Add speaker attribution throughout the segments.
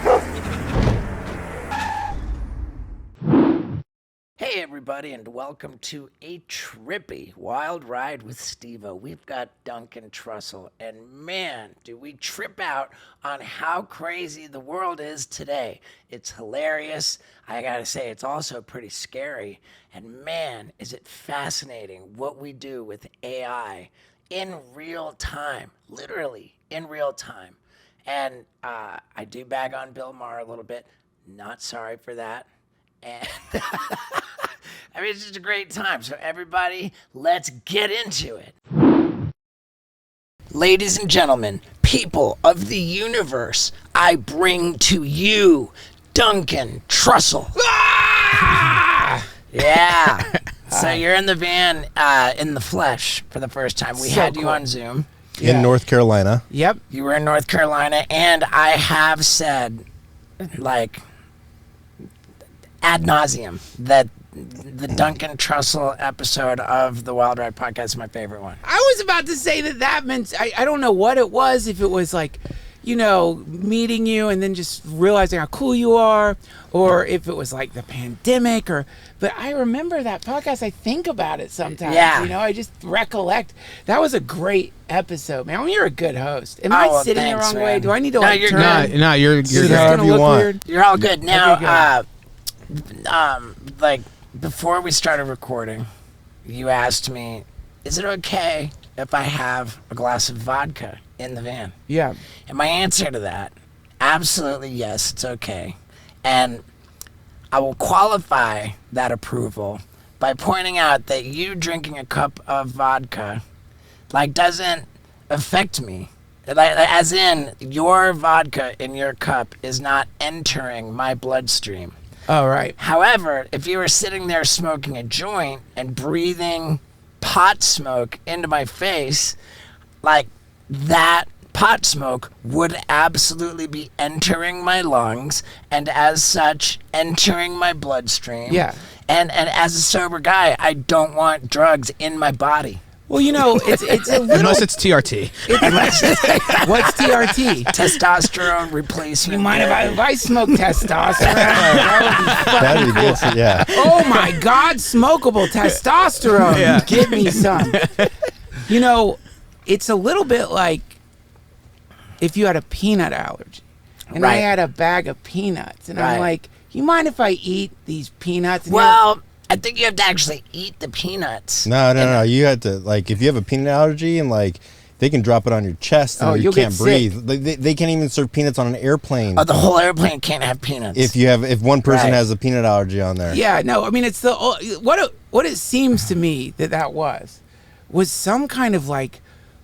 Speaker 1: Hey everybody, and welcome to a trippy wild ride with Steve-O. We've got Duncan Trussell, and man, do we trip out on how crazy the world is today. It's hilarious. I gotta say, it's also pretty scary. And man, is it fascinating what we do with AI in real time, literally in real time. And I do bag on Bill Maher a little bit. Not sorry for that. And I mean, it's just a great time. So everybody, let's get into it. Ladies and gentlemen, people of the universe, I bring to you Duncan Trussell. Ah! Yeah. So you're in the van in the flesh for the first time. We had you on Zoom.
Speaker 2: In North Carolina.
Speaker 3: Yep.
Speaker 1: You were in North Carolina, and I have said, like, ad nauseum, that the Duncan Trussell episode of the Wild Ride podcast is my favorite one.
Speaker 3: I was about to say that meant, I don't know what it was, if it was like, you know, meeting you and then just realizing how cool you are, or if it was like the pandemic, but I remember that podcast. I think about it sometimes.
Speaker 1: Yeah.
Speaker 3: You know, I just recollect. That was a great episode, man. I mean, you're a good host. Am I sitting the wrong way? Do I need to
Speaker 1: you're
Speaker 3: turn?
Speaker 2: No, you're
Speaker 3: Is this
Speaker 2: however
Speaker 3: gonna
Speaker 2: you
Speaker 3: look
Speaker 2: want.
Speaker 3: weird?
Speaker 1: You're all good. Now,
Speaker 3: Okay,
Speaker 1: like, before we started recording, you asked me, is it okay if I have a glass of vodka in the van?
Speaker 3: Yeah.
Speaker 1: And my answer to that, absolutely yes, it's okay. And I will qualify that approval by pointing out that you drinking a cup of vodka, like, doesn't affect me. Like, as in, your vodka in your cup is not entering my bloodstream.
Speaker 3: Oh, right.
Speaker 1: However, if you were sitting there smoking a joint and breathing pot smoke into my face, like, that pot smoke would absolutely be entering my lungs, and as such, entering my bloodstream.
Speaker 3: Yeah.
Speaker 1: And as a sober guy, I don't want drugs in my body.
Speaker 3: Well, you know, it's a little...
Speaker 2: Unless it's TRT.
Speaker 3: What's TRT?
Speaker 1: Testosterone replacement.
Speaker 3: You mind if I smoke testosterone?
Speaker 2: That'd be good. Yeah.
Speaker 3: Oh my God, smokable testosterone.
Speaker 2: Yeah.
Speaker 3: Give me some. You know, it's a little bit like if you had a peanut allergy and I
Speaker 1: Right.
Speaker 3: had a bag of peanuts and I'm
Speaker 1: Right.
Speaker 3: like, you mind if I eat these peanuts? And
Speaker 1: Well, I think you have to actually eat the peanuts.
Speaker 2: No. You had to, like, if you have a peanut allergy and, like, they can drop it on your chest and you
Speaker 3: you'll
Speaker 2: can't
Speaker 3: get
Speaker 2: breathe.
Speaker 3: sick.
Speaker 2: They can't even serve peanuts on an airplane.
Speaker 1: Oh, the whole airplane can't have peanuts.
Speaker 2: if one person
Speaker 1: Right.
Speaker 2: has a peanut allergy on there.
Speaker 3: Yeah, no, I mean, it's what it seems to me that was some kind of like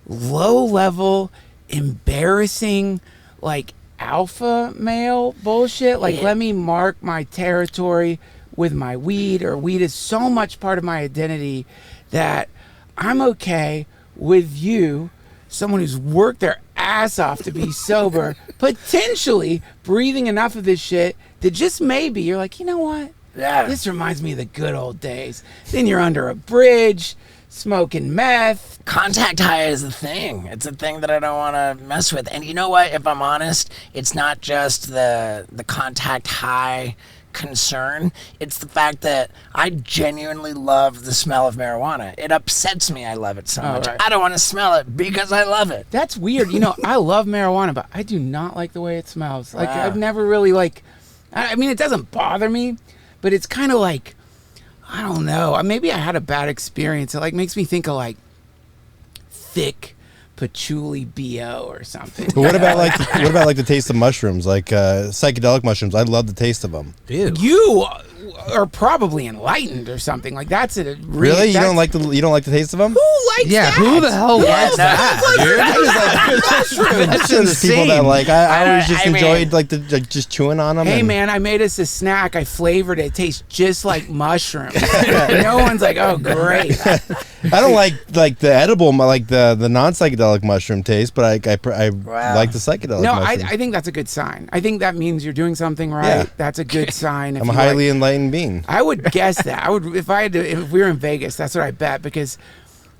Speaker 3: low level, embarrassing, like alpha male bullshit. Like, let me mark my territory with my weed, or weed is so much part of my identity that I'm okay with you, someone who's worked their ass off to be sober, potentially breathing enough of this shit that just maybe you're like, you know what?
Speaker 1: Yeah.
Speaker 3: This reminds me of the good old days. Then you're under a bridge, smoking meth.
Speaker 1: Contact high is a thing. It's a thing that I don't want to mess with. And you know what? If I'm honest, it's not just the contact high concern. It's the fact that I genuinely love the smell of marijuana. It upsets me I love it so much.
Speaker 3: Right.
Speaker 1: I don't want to smell it because I love it.
Speaker 3: That's weird. You know, I love marijuana, but I do not like the way it smells. Like,
Speaker 1: Wow.
Speaker 3: I've never really, like, I mean, it doesn't bother me, but it's kind of like, I don't know. Maybe I had a bad experience. It, like, makes me think of, like, thick patchouli BO or something.
Speaker 2: But what about like the taste of mushrooms, like psychedelic mushrooms? I love the taste of them.
Speaker 3: You are probably enlightened or something. Like, that's a
Speaker 2: Really? You don't like the taste of them?
Speaker 3: Who likes that?
Speaker 2: Who the hell likes that, dude?
Speaker 3: That's
Speaker 2: There's people that like. I always just
Speaker 1: I mean-
Speaker 2: enjoyed like just chewing on them.
Speaker 3: Hey man, I made us a snack. I flavored it. It tastes just like mushrooms. No one's like, oh great.
Speaker 2: I don't like the edible, like the non-psychedelic mushroom taste, but I
Speaker 1: Wow.
Speaker 2: like the psychedelic.
Speaker 3: No,
Speaker 2: mushroom.
Speaker 3: I think that's a good sign. I think that means you're doing something right.
Speaker 2: Yeah.
Speaker 3: That's a good sign. If
Speaker 2: I'm a
Speaker 3: you
Speaker 2: highly
Speaker 3: like-
Speaker 2: enlightened being.
Speaker 3: I would guess that. I would if we were in Vegas. That's what I bet, because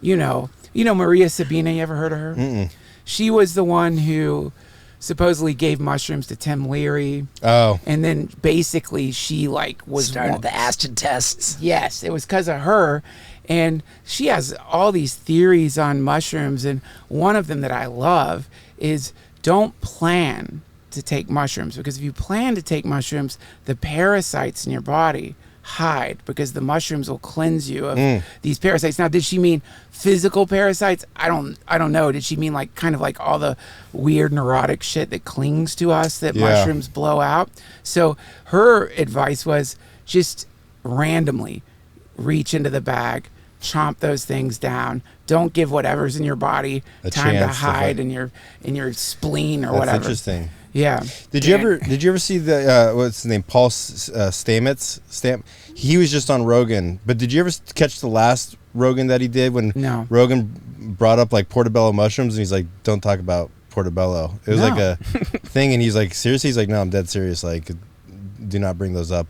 Speaker 3: you know Maria Sabina. You ever heard of her?
Speaker 2: Mm-mm.
Speaker 3: She was the one who supposedly gave mushrooms to Tim Leary.
Speaker 2: Oh.
Speaker 3: And then basically she like was
Speaker 1: Started the acid tests.
Speaker 3: Yes, it was because of her. And she has all these theories on mushrooms. And one of them that I love is don't plan to take mushrooms, because if you plan to take mushrooms, the parasites in your body hide because the mushrooms will cleanse you of these parasites. Now, did she mean physical parasites? I don't know. Did she mean like kind of like all the weird neurotic shit that clings to us that mushrooms blow out? So her advice was just randomly reach into the bag, chomp those things down. Don't give whatever's in your body time to hide in your spleen or whatever.
Speaker 2: That's interesting.
Speaker 3: Yeah.
Speaker 2: Did you ever see the what's his name, Paul Stamets? He was just on Rogan, but did you ever catch the last Rogan that he did when Rogan brought up like portobello mushrooms and he's like, don't talk about portobello. It was like a thing, and he's like, seriously? He's like, no, I'm dead serious. Like, do not bring those up.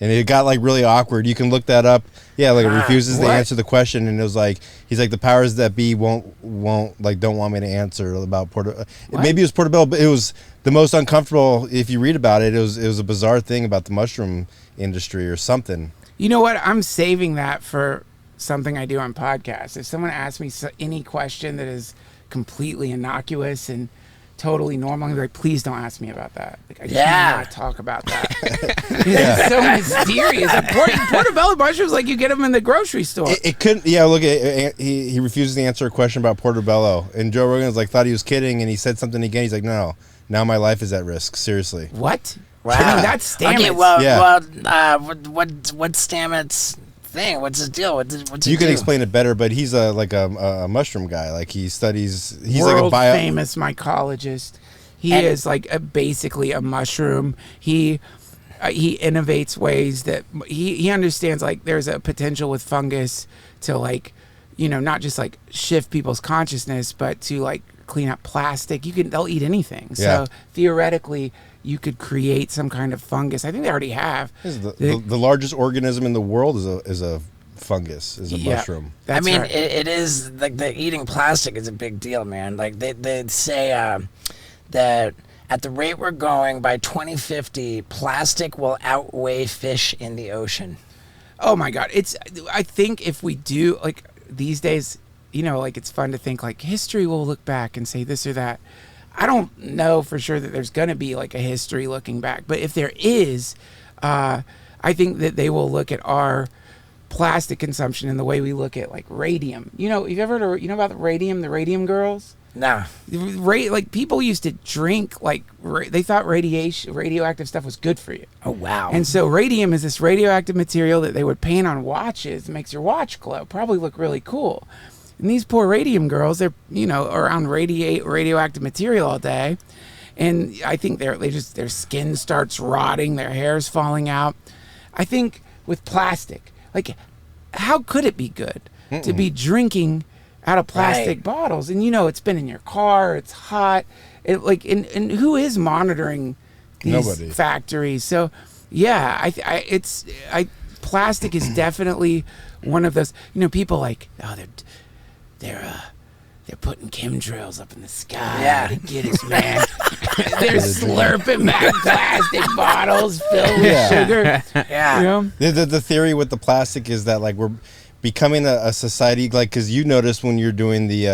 Speaker 2: And it got like really awkward. You can look that up. Yeah, like it refuses to answer the question, and it was like he's like, the powers that be won't like don't want me to answer about portobello. Maybe it was portobello, but it was the most uncomfortable. If you read about it, it was a bizarre thing about the mushroom industry or something.
Speaker 3: You know what? I'm saving that for something I do on podcasts. If someone asks me any question that is completely innocuous and totally normal, I'm like, please don't ask me about that. Like, I cannot talk about that. It's so mysterious. Portobello mushrooms, like you get them in the grocery store.
Speaker 2: It couldn't. Yeah, look, he refuses to answer a question about portobello, and Joe Rogan was like, thought he was kidding, and he said something again. He's like, no, now my life is at risk. Seriously.
Speaker 3: What?
Speaker 1: Wow.
Speaker 3: I mean, that's Stamets.
Speaker 1: Okay, well, what's Stamets' thing? What's his deal? What's
Speaker 2: you can explain it better, but he's a mushroom guy. Like he studies. He's
Speaker 3: world
Speaker 2: like a
Speaker 3: famous mycologist. He is like basically a mushroom. He innovates ways that he understands. Like there's a potential with fungus to like, not just like shift people's consciousness, but to like clean up plastic. They'll eat anything. So theoretically, you could create some kind of fungus. I think they already have.
Speaker 2: The largest organism in the world is a fungus, is a mushroom.
Speaker 1: I mean, it is like the eating plastic is a big deal, man. Like they say that at the rate we're going, by 2050, plastic will outweigh fish in the ocean.
Speaker 3: Oh my God. I think if we do, like these days, like it's fun to think like history will look back and say this or that. I don't know for sure that there's going to be like a history looking back, but if there is, I think that they will look at our plastic consumption and the way we look at like radium. You've ever heard about the radium girls?
Speaker 1: Nah.
Speaker 3: Like people used to drink like they thought radioactive stuff was good for you.
Speaker 1: Oh wow.
Speaker 3: And so radium is this radioactive material that they would paint on watches. It makes your watch glow. Probably look really cool. And these poor radium girls, they're around radioactive material all day, and I think their skin starts rotting, their hair's falling out. I think with plastic, like how could it be good to be drinking out of plastic bottles? And it's been in your car, it's hot. And who is monitoring these factories? So yeah, plastic is definitely one of those. People like, oh, they're putting chemtrails up in the sky to get us, man. They're slurping back plastic bottles filled with sugar.
Speaker 1: Yeah.
Speaker 2: The theory with the plastic is that like we're becoming a society, like, because you notice when you're doing the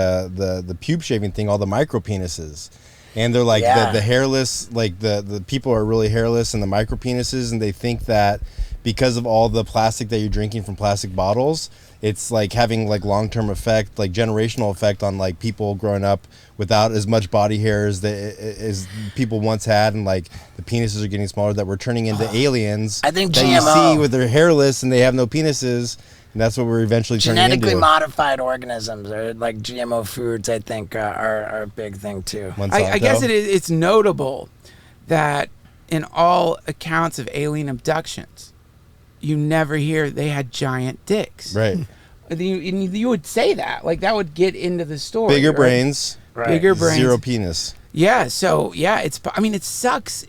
Speaker 2: pube shaving thing, all the micro penises. And they're like the hairless, like the people are really hairless and the micro penises, and they think that because of all the plastic that you're drinking from plastic bottles, it's like having like long-term effect, like generational effect on like people growing up without as much body hair as people once had, and like the penises are getting smaller, that we're turning into aliens.
Speaker 1: I think
Speaker 2: that
Speaker 1: GMO,
Speaker 2: you see with their hairless and they have no penises, and that's what we're eventually turning into.
Speaker 1: Genetically modified organisms, or like GMO foods, I think are a big thing too.
Speaker 3: I guess it's notable that in all accounts of alien abductions, you never hear they had giant dicks.
Speaker 2: Right.
Speaker 3: You would say that. Like, that would get into the story.
Speaker 2: Bigger brains.
Speaker 1: Right.
Speaker 3: Bigger brains.
Speaker 2: Zero penis.
Speaker 3: Yeah, so, yeah, it sucks.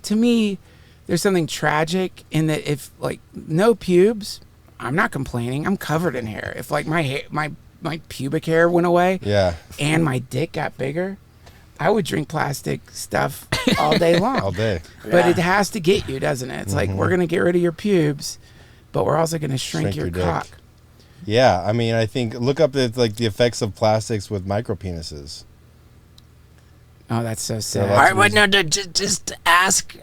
Speaker 3: To me, there's something tragic in that if, like, no pubes, I'm not complaining. I'm covered in hair. If, like, my pubic hair went away and my dick got bigger, I would drink plastic stuff all day long.
Speaker 2: All day.
Speaker 3: But it has to get you, doesn't it? It's like, we're going to get rid of your pubes, but we're also going to shrink your
Speaker 2: dick.
Speaker 3: cock.
Speaker 2: Yeah, I mean, I think look up the effects of plastics with micropenises.
Speaker 3: Oh, that's so sad.
Speaker 1: All right, wait, no, just ask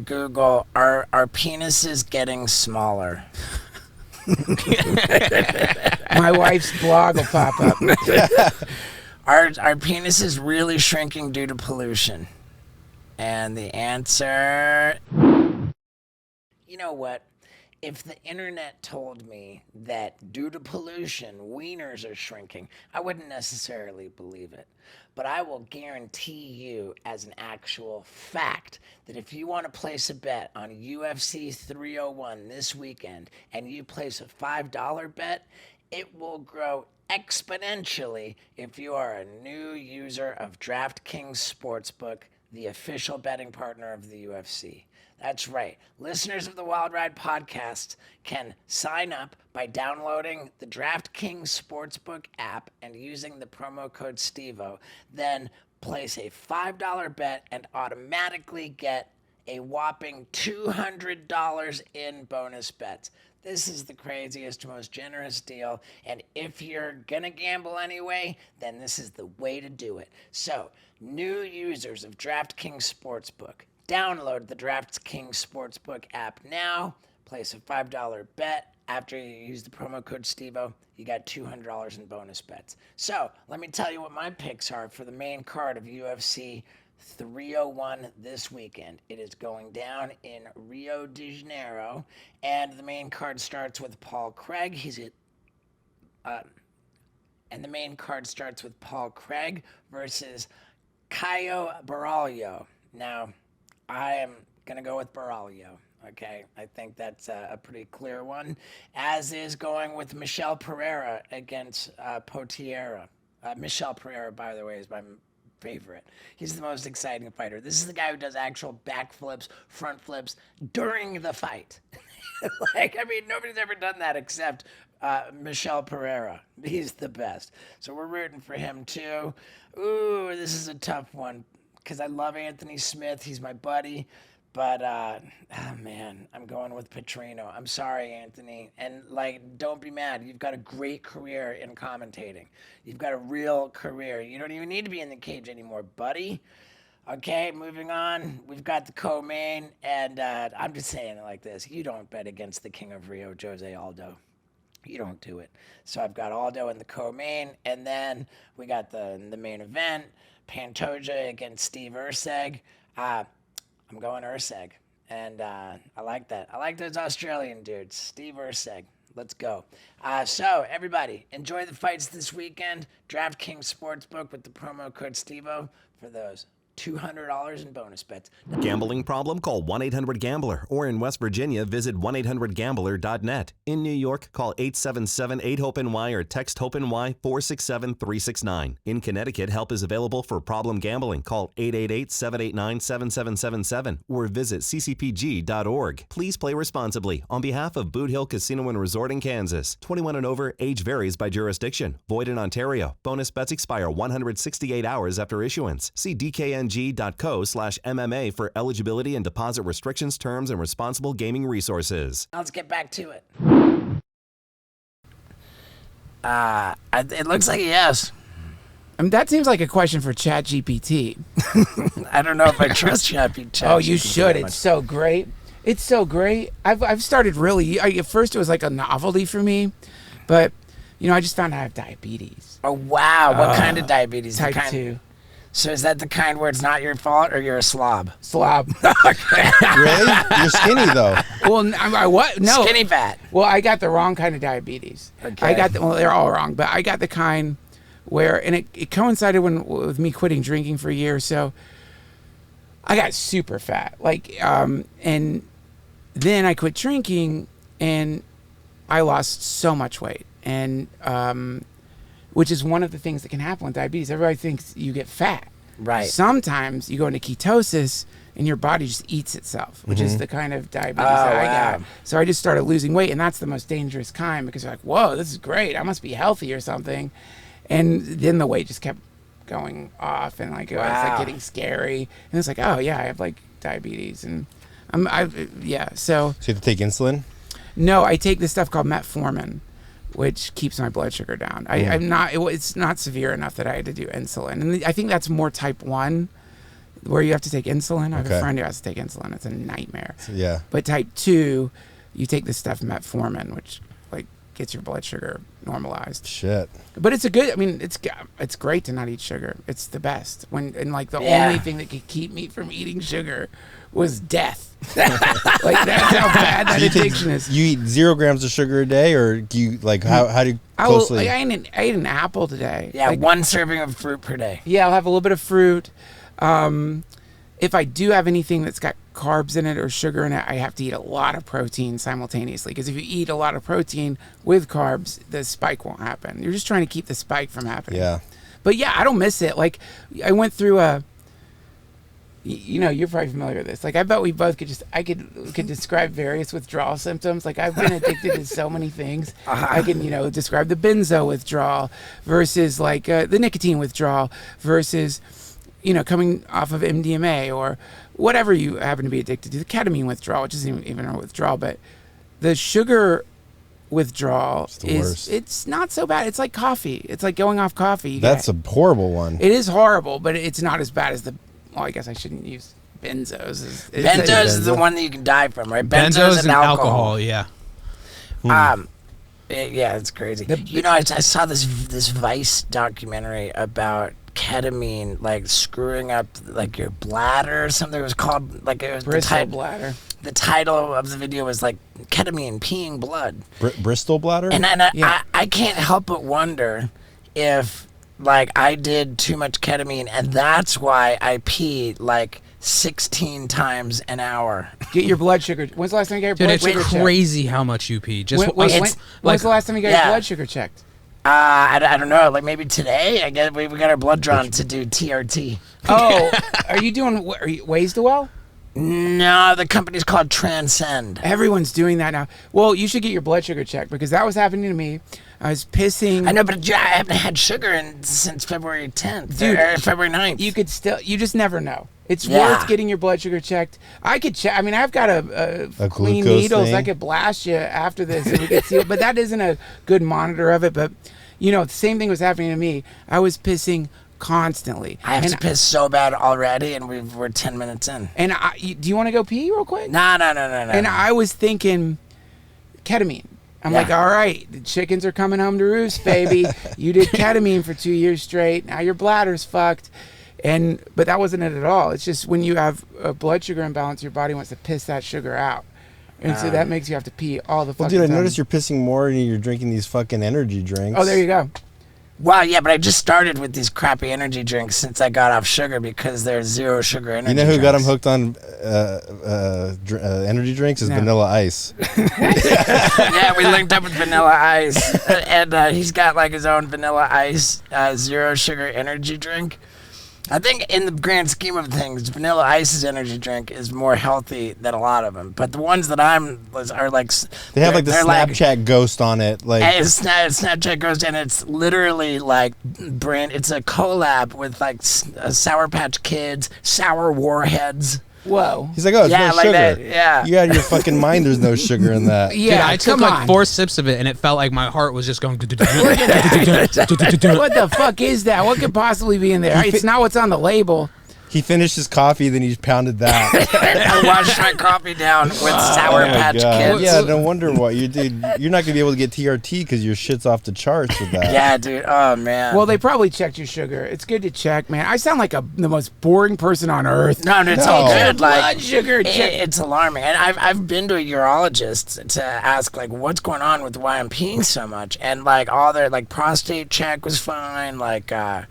Speaker 1: Google, are penises getting smaller?
Speaker 3: My wife's blog will pop up.
Speaker 1: Are penises really shrinking due to pollution? And the answer... You know what? If the internet told me that due to pollution, wieners are shrinking, I wouldn't necessarily believe it. But I will guarantee you as an actual fact that if you want to place a bet on UFC 301 this weekend and you place a $5 bet, it will grow exponentially if you are a new user of DraftKings Sportsbook, the official betting partner of the UFC. That's right. Listeners of the Wild Ride podcast can sign up by downloading the DraftKings Sportsbook app and using the promo code STEVO. Then place a $5 bet and automatically get a whopping $200 in bonus bets. This is the craziest, most generous deal. And if you're going to gamble anyway, then this is the way to do it. So, new users of DraftKings Sportsbook, download the DraftKings Sportsbook app now. Place a $5 bet. After you use the promo code STEVO, you got $200 in bonus bets. So, let me tell you what my picks are for the main card of UFC 301 this weekend. It is going down in Rio de Janeiro, and the main card starts with Paul Craig. Versus Caio Borralho. Now, I am going to go with Borralho. Okay, I think that's a pretty clear one. As is going with Michel Pereira against Potiera. Michel Pereira, by the way, is my favorite. He's the most exciting fighter. This is the guy who does actual backflips, front flips during the fight. Nobody's ever done that except Michel Pereira. He's the best. So we're rooting for him too. Ooh, this is a tough one because I love Anthony Smith. He's my buddy. But, man, I'm going with Petrino. I'm sorry, Anthony. And, don't be mad. You've got a great career in commentating. You've got a real career. You don't even need to be in the cage anymore, buddy. Okay, moving on. We've got the co-main. And I'm just saying it like this. You don't bet against the King of Rio, Jose Aldo. You don't do it. So I've got Aldo in the co-main. And then we got the main event. Pantoja against Steve Erceg. I'm going Erceg, and I like that. I like those Australian dudes. Steve Erceg. Let's go. So, everybody, enjoy the fights this weekend. DraftKings Sportsbook with the promo code STEVO for those $200 in bonus bets.
Speaker 4: Gambling problem? Call 1-800-GAMBLER. Or in West Virginia, visit 1-800-GAMBLER.net. In New York, call 877-8-HOPE-NY or text HOPE-NY 467-369. In Connecticut, help is available for problem gambling. Call 888-789-7777 or visit ccpg.org. Please play responsibly. On behalf of Boot Hill Casino and Resort in Kansas, 21 and over, age varies by jurisdiction. Void in Ontario. Bonus bets expire 168 hours after issuance. See dkng.co/MMA for eligibility and deposit restrictions, terms, and responsible gaming resources.
Speaker 1: Let's get back to it. It looks like a yes.
Speaker 3: That seems like a question for ChatGPT.
Speaker 1: I don't know if I trust ChatGPT.
Speaker 3: Oh, you should. It's so great. It's so great. I've started really. At first, it was like a novelty for me, but I just found out I have diabetes.
Speaker 1: Oh wow! What kind of diabetes?
Speaker 3: Type 2.
Speaker 1: So is that the kind where it's not your fault or you're a slob?
Speaker 3: Slob.
Speaker 1: Okay.
Speaker 2: Really? You're skinny though.
Speaker 3: Well, what? No.
Speaker 1: Skinny fat.
Speaker 3: Well, I got the wrong kind of diabetes.
Speaker 1: Okay.
Speaker 3: They're all wrong, but I got the kind where, and it coincided with me quitting drinking for a year or so. I got super fat, and then I quit drinking, and I lost so much weight, and which is one of the things that can happen with diabetes. Everybody thinks you get fat.
Speaker 1: Right.
Speaker 3: Sometimes you go into ketosis and your body just eats itself, which is the kind of diabetes that I got. So I just started losing weight, and that's the most dangerous kind because you're like, whoa, this is great. I must be healthy or something. And then the weight just kept going off, and like it was
Speaker 1: Wow.
Speaker 3: like getting scary, and it's like, oh yeah, I have like diabetes, and so
Speaker 2: So you have to take insulin?
Speaker 3: no, I take this stuff called metformin, which keeps my blood sugar down. I'm not. It's not severe enough that I had to do insulin, and I think that's more type 1, where you have to take insulin. I have a friend who has to take insulin. It's a nightmare.
Speaker 2: Yeah.
Speaker 3: But type 2, you take this stuff metformin, which like gets your blood sugar normalized.
Speaker 2: Shit.
Speaker 3: But it's a good. I mean, it's great to not eat sugar. It's the best. And like the only thing that could keep me from eating sugar was death. Like that's how bad that addiction is.
Speaker 2: You eat 0 grams of sugar a day, or do you like how do you closely?
Speaker 3: I ate an apple today.
Speaker 1: Yeah,
Speaker 3: Like,
Speaker 1: 1 serving of fruit per day.
Speaker 3: yeah, I'll have a little bit of fruit. If I do have anything that's got carbs in it or sugar in it, I have to eat a lot of protein simultaneously. Because if you eat a lot of protein with carbs, the spike won't happen. You're just trying to keep the spike from happening.
Speaker 2: Yeah.
Speaker 3: But yeah, I don't miss it. Like I went through you're probably familiar with this. Like I bet we both could describe various withdrawal symptoms. Like I've been addicted to so many things. I can, describe the benzo withdrawal versus like the nicotine withdrawal versus, coming off of MDMA or whatever you happen to be addicted to. The ketamine withdrawal, which isn't even a withdrawal, but the sugar withdrawal it's not so bad. It's like coffee. It's like going off coffee.
Speaker 2: That's a horrible one.
Speaker 3: It is horrible, but it's not as bad as well, I guess I shouldn't use benzos.
Speaker 1: Benzos is the one that you can die from, right?
Speaker 5: Benzos and alcohol, yeah.
Speaker 1: Yeah, it's crazy. I saw this Vice documentary about ketamine, like screwing up like your bladder or something. It was called like it was
Speaker 3: Bristol bladder.
Speaker 1: The title of the video was like ketamine peeing blood.
Speaker 2: Bristol bladder.
Speaker 1: And I can't help but wonder if like I did too much ketamine, and that's why I pee like 16 times an hour.
Speaker 3: Get your blood sugar. When's the last time you got your blood sugar checked?
Speaker 5: It's crazy how much you pee.
Speaker 3: When's the last time you got your blood sugar checked?
Speaker 1: I don't know. Like maybe today. I guess we got our blood drawn to do TRT.
Speaker 3: Oh, are you Ways to Well?
Speaker 1: No, the company's called Transcend.
Speaker 3: Everyone's doing that now. Well, you should get your blood sugar checked because that was happening to me. I was pissing.
Speaker 1: I know, but I haven't had sugar since February 10th,
Speaker 3: Dude,
Speaker 1: or February 9th.
Speaker 3: You just never know. It's worth getting your blood sugar checked. I could check. I mean, I've got a clean needles. I could blast you after this and we could see it, but that isn't a good monitor of it. But, the same thing was happening to me. I was pissing constantly.
Speaker 1: I have to piss so bad already, and we're 10 minutes in.
Speaker 3: And do you want to go pee real quick?
Speaker 1: No.
Speaker 3: And I was thinking ketamine. I'm like, all right, the chickens are coming home to roost, baby. You did ketamine for 2 years straight. Now your bladder's fucked. But that wasn't it at all. It's just when you have a blood sugar imbalance, your body wants to piss that sugar out. And so that makes you have to pee all the fucking time.
Speaker 2: Dude, I noticed you're pissing more and you're drinking these fucking energy drinks.
Speaker 3: Oh, there you go.
Speaker 1: Well, yeah, but I just started with these crappy energy drinks since I got off sugar because they're 0 sugar energy drinks.
Speaker 2: You know who got him hooked on energy drinks is Vanilla Ice.
Speaker 1: Yeah, we linked up with Vanilla Ice. And he's got like his own Vanilla Ice 0 sugar energy drink. I think in the grand scheme of things, Vanilla Ice's energy drink is more healthy than a lot of them. But the ones that are like...
Speaker 2: They have like the Snapchat ghost on it. Like
Speaker 1: Snapchat ghost, and it's literally like it's a collab with like Sour Patch Kids, Sour Warheads.
Speaker 3: Whoa.
Speaker 2: He's like, oh, it's no
Speaker 1: like
Speaker 2: sugar.
Speaker 1: That, yeah.
Speaker 2: You out of your fucking mind, there's no sugar in that.
Speaker 3: Yeah,
Speaker 5: dude, I took like 4 sips of it, and it felt like my heart was just going...
Speaker 3: What the fuck is that? What could possibly be in there? It's not what's on the label.
Speaker 2: He finished his coffee, then he pounded that.
Speaker 1: I washed my coffee down with Sour Patch Kids.
Speaker 2: Yeah, no wonder why. You're not going to be able to get TRT because your shit's off the charts with that.
Speaker 1: Yeah, dude. Oh, man.
Speaker 3: Well, they probably checked your sugar. It's good to check, man. I sound like the most boring person on earth.
Speaker 1: No, it's all good. Like,
Speaker 3: blood sugar check.
Speaker 1: It's alarming. And I've been to a urologist to ask, like, what's going on with why I'm peeing so much. And, like, all their, like, prostate check was fine. Like, like,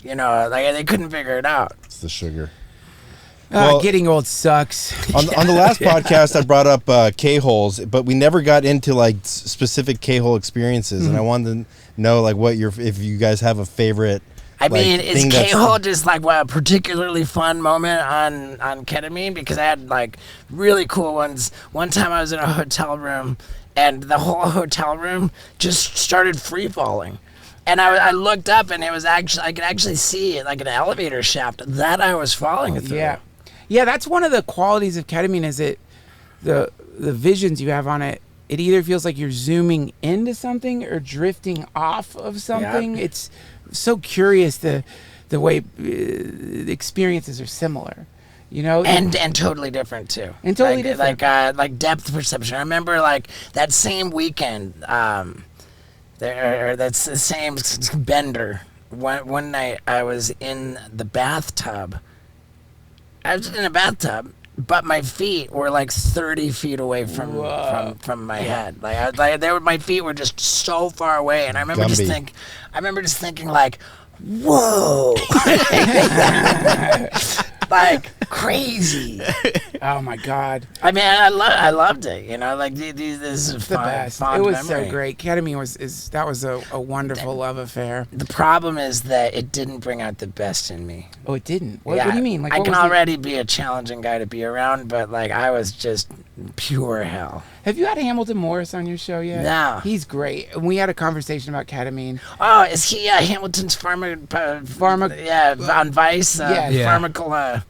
Speaker 1: they couldn't figure it out.
Speaker 2: It's the sugar.
Speaker 3: Getting old sucks.
Speaker 2: On the last podcast, I brought up K-holes, but we never got into like specific K-hole experiences, and I wanted to know like if you guys have a favorite.
Speaker 1: I mean, is K-hole just like a particularly fun moment on ketamine? Because I had like really cool ones. One time I was in a hotel room, and the whole hotel room just started free falling. And I looked up, and it was actually, I could actually see like an elevator shaft that I was falling through.
Speaker 3: Yeah, that's one of the qualities of ketamine is the visions you have on it. It either feels like you're zooming into something or drifting off of something.
Speaker 1: Yeah.
Speaker 3: It's so curious the way the experiences are similar, and
Speaker 1: totally different too.
Speaker 3: And totally different,
Speaker 1: like depth perception. I remember like that same weekend. That's the same bender. One night I was in the bathtub. I was in a bathtub, but my feet were like 30 feet away from my head. My feet were just so far away, and I remember just thinking like, whoa, like crazy.
Speaker 3: Oh my God!
Speaker 1: I mean, I loved it. This is
Speaker 3: the best.
Speaker 1: Fond
Speaker 3: it was
Speaker 1: memory.
Speaker 3: so great. Ketamine was a wonderful love affair.
Speaker 1: The problem is that it didn't bring out the best in me.
Speaker 3: Oh, it didn't. What do you mean?
Speaker 1: I can already be a challenging guy to be around, but like I was just pure hell.
Speaker 3: Have you had Hamilton Morris on your show yet?
Speaker 1: No.
Speaker 3: He's great. And we had a conversation about ketamine.
Speaker 1: Oh, is he Hamilton's yeah, on Vice? Pharmacal.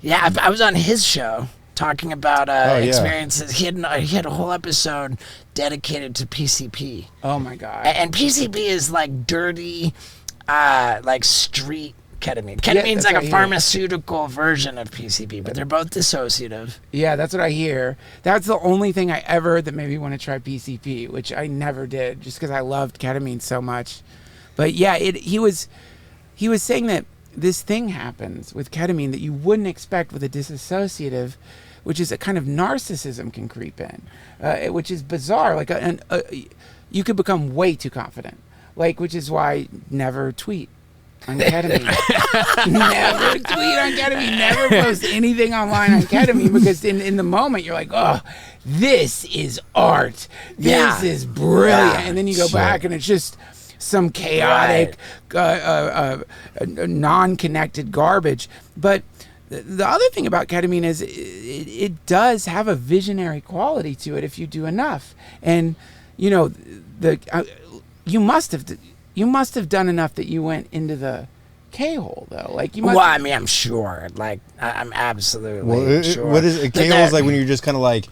Speaker 1: Yeah, I was on his show talking about experiences. He had a whole episode dedicated to PCP.
Speaker 3: Oh my God!
Speaker 1: And PCP is like dirty, like street ketamine. Ketamine's like a pharmaceutical version of PCP, but they're both dissociative.
Speaker 3: Yeah, that's what I hear. That's the only thing I ever heard that made me want to try PCP, which I never did, just because I loved ketamine so much. But yeah, he was saying that this thing happens with ketamine that you wouldn't expect with a dissociative, which is a kind of narcissism can creep in, which is bizarre. Like you could become way too confident, which is why never tweet on ketamine. Never tweet on ketamine. Never post anything online on ketamine, because in the moment you're like, oh, this is art. This is brilliant. Yeah. And then you go back and it's just some chaotic, non-connected garbage. But the other thing about ketamine is it does have a visionary quality to it if you do enough. And you must have done enough that you went into the K-hole, though.
Speaker 1: Well, I mean, I'm sure. I'm absolutely sure.
Speaker 2: What is a K-hole? Is like when you're just kind of like,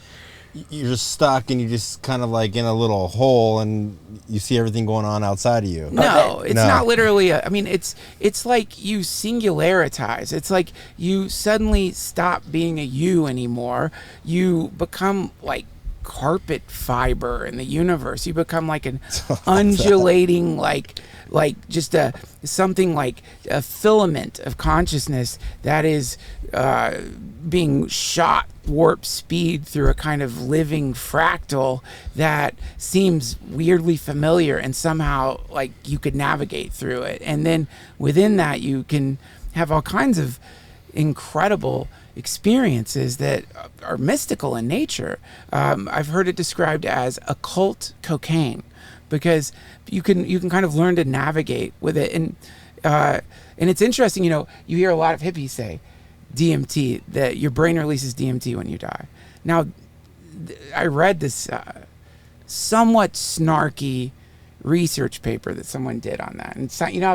Speaker 2: you're just stuck and you just kind of like in a little hole and you see everything going on outside of you.
Speaker 3: No, it's not literally it's like you singularize. It's like you suddenly stop being a you anymore. You become like carpet fiber in the universe. You become like an undulating like just something like a filament of consciousness that is being shot warp speed through a kind of living fractal that seems weirdly familiar, and somehow like you could navigate through it. And then within that you can have all kinds of incredible experiences that are mystical in nature. I've heard it described as occult cocaine, because you can kind of learn to navigate with it. And it's interesting, you hear a lot of hippies say DMT, that your brain releases DMT when you die. Now, I read this somewhat snarky research paper that someone did on that. And